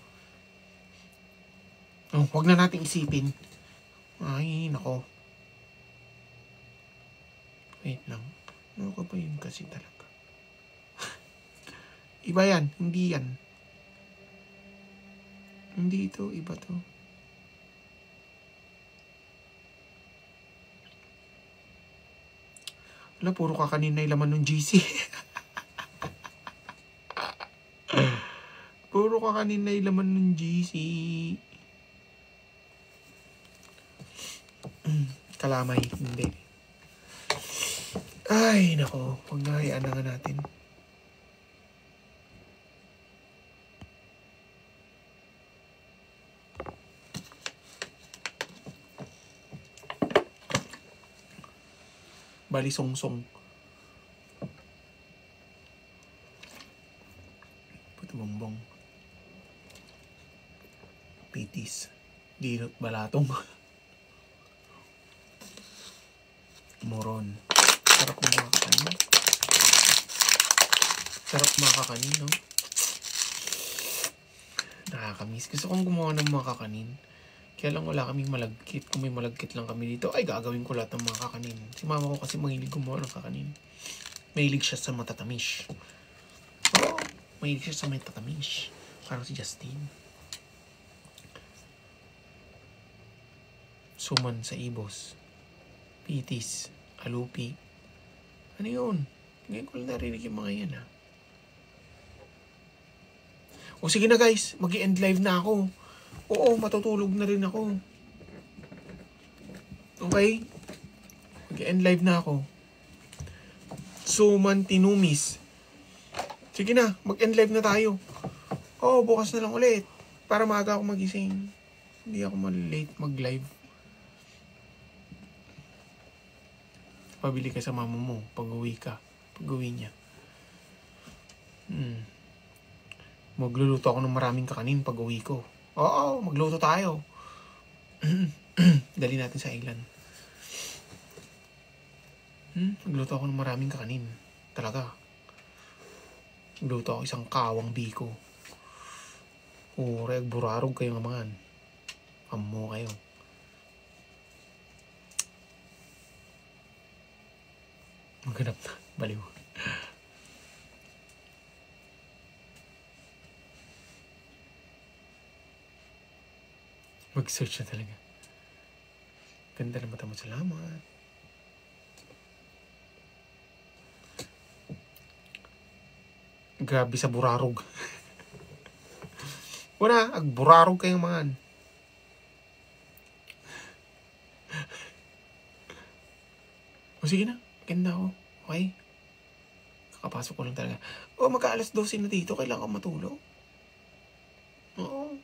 Oh, wag na natin isipin. Ay, nako. Wait lang. Ano ka ba yun kasi talaga? Iba yan. Hindi yan. Hindi ito. Iba to. Wala, puro kakanin na yung laman ng GC. Puro kakanin na yung laman ng GC. Kalamay. Hindi. Ay, nako. Huwag na hayaan na nga natin. Bali song-song. Puto bongbong. Pitis. Dinot balatong. Moron. Sarap ng mga kakanin. Sarap mga kakanin, no? Nakakamiss. Gusto kong gumawa ng mga kakanin. Kaya lang wala kaming malagkit. Kung may malagkit lang kami dito, ay gagawin ko lahat ng mga kakanin. Si mama ko kasi mahilig gumawa ng kakanin. Mahilig siya sa matatamis. Oo, mahilig siya sa matatamis. Parang si Justin. Suman sa ibos. Pitis. Alupi. Ano yun? Ngayon ko lang narinig yung mga yan, ha? O sige na guys, mag-i-end live na ako. Oo, matutulog na rin ako. Okay? Mag-i-end live na ako. Suman tinumis. Sige na, mag-end live na tayo. Oo, bukas na lang ulit. Para maaga ako magising. Hindi ako malilate mag-live. Pabili ka sa mama mo pag-uwi ka. Pag-uwi niya. Magluluto ako ng maraming kakanin pag-uwi ko. Oo, magluto tayo. Dali natin sa island. Magluto ako ng maraming kakanin. Talaga. Magluto ako isang kawang biko. Reg, burarog kayo nga mga. Amo kayo. Maghanap na. Baliw. Mag-search na talaga. Ganda na mata mo. Salamat. Grabe sa burarog. Wala. Agburarog kayong mga. O sige na. Ganda ako. Okay? Kakapasok ko lang talaga. Magka-alas 12 na dito. Kailangan ko matulog. Oo.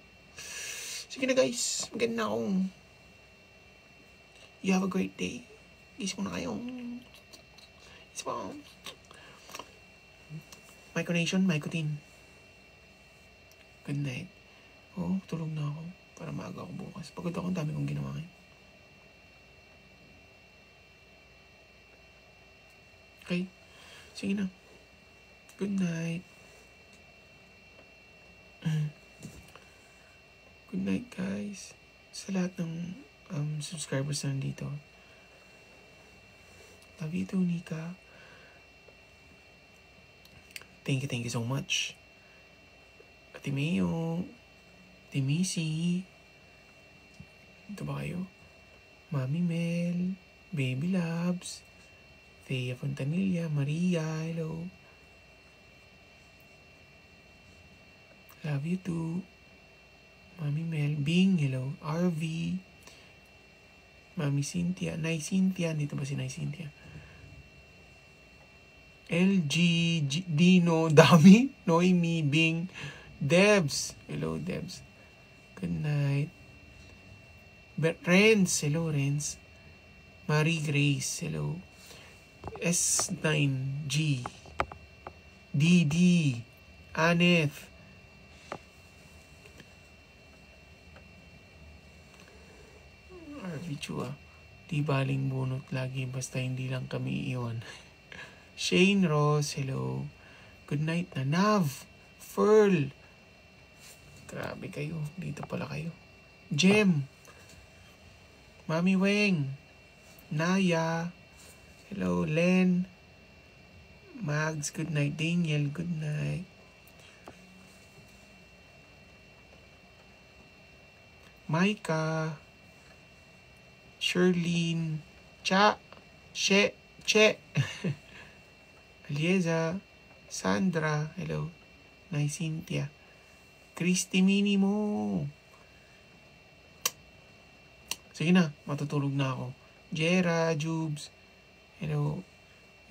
Sige na guys. Maganda akong. You have a great day. Gis ko na kayo. It's wow. Myconation, mycotin. Good night. Tulog na ako. Para maaga ako bukas. Pagod ako, ang dami kong ginawa ngayon. Okay? Sige na. Good night. Good night, guys. Sa lahat ng subscribers na nandito. Love you too, Nika. Thank you so much. Ate Mayo. Ate Missy. Ito ba kayo? Mami Mel. Baby Labs. Thea Fontanilla, Maria, hello. Love you too. Mami Mel, Bing, hello. RV, Mami Cynthia, Nay Cynthia, dito ba si Nay Cynthia? LG, Dino, Dami, Noemi, Bing, Debs, hello Debs. Good night. Renz, hello Renz. Marie Grace, hello. S9G, DD, Aneth, Arvichua, di baling bunot lagi basta hindi lang kami iyon. Shane Ross, hello. Good night na. Nav, Ferl. Grabe kayo, dito pala kayo. Jem, Mami Weng, Naya, hello. Len, Mags, good night. Daniel, good night. Micah, Sherlyn, Cha, Che, Alieza, Sandra, hello. Nay Cynthia, Christy Minimo. Sige na, matutulog na ako. Jera, Jubes, hello.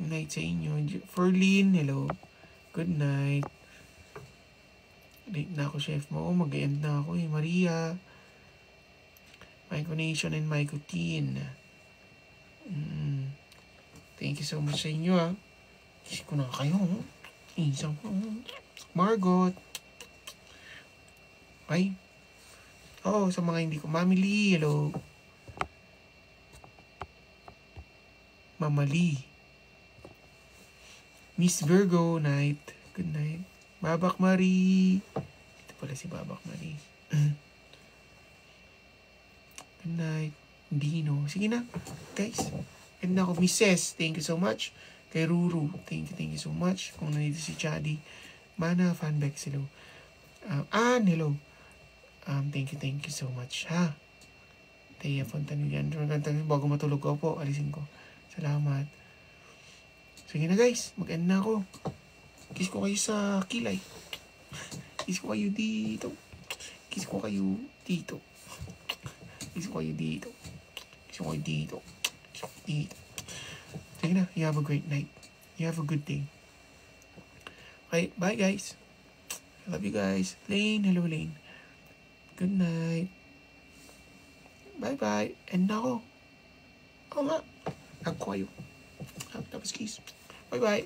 Good night sa inyo. Ferlin, hello. Good night. Late na ako, chef mo. Mag-end na ako eh. Maria, Myco Nation and Myco Teen. Thank you so much sa inyo ah. Kiss ko na kayo. Isang Margot. Ay. Oh, sa mga hindi ko. Mami Lee, hello. Mama Lee. Miss Virgo, night. Good night. Babak Marie. Ito pala si Babak Marie. Good night. Dino. Sige na, guys. And na ako, Mrs. Thank you so much. Kay Ruru, thank you so much. Kung nandito si Chadi. Mana, Fanbex, hello. Ann, hello. Thank you so much, ha. Taya Fontanillan. Bago matulog ko po, alisin ko. Salamat. Sige na guys, mag-end na ako. Kiss ko kayo sa kilay. Kiss ko kayo dito. Kiss ko kayo dito. Kiss ko kayo dito. Kiss ko kayo dito. Kiss ko kayo dito. Sige na, you have a great night. You have a good day. Okay, bye guys. I love you guys. Lane, hello Lane. Good night. Bye-bye. End na ako. Oo nga. Nagko kayo. Tapos kiss. Bye-bye.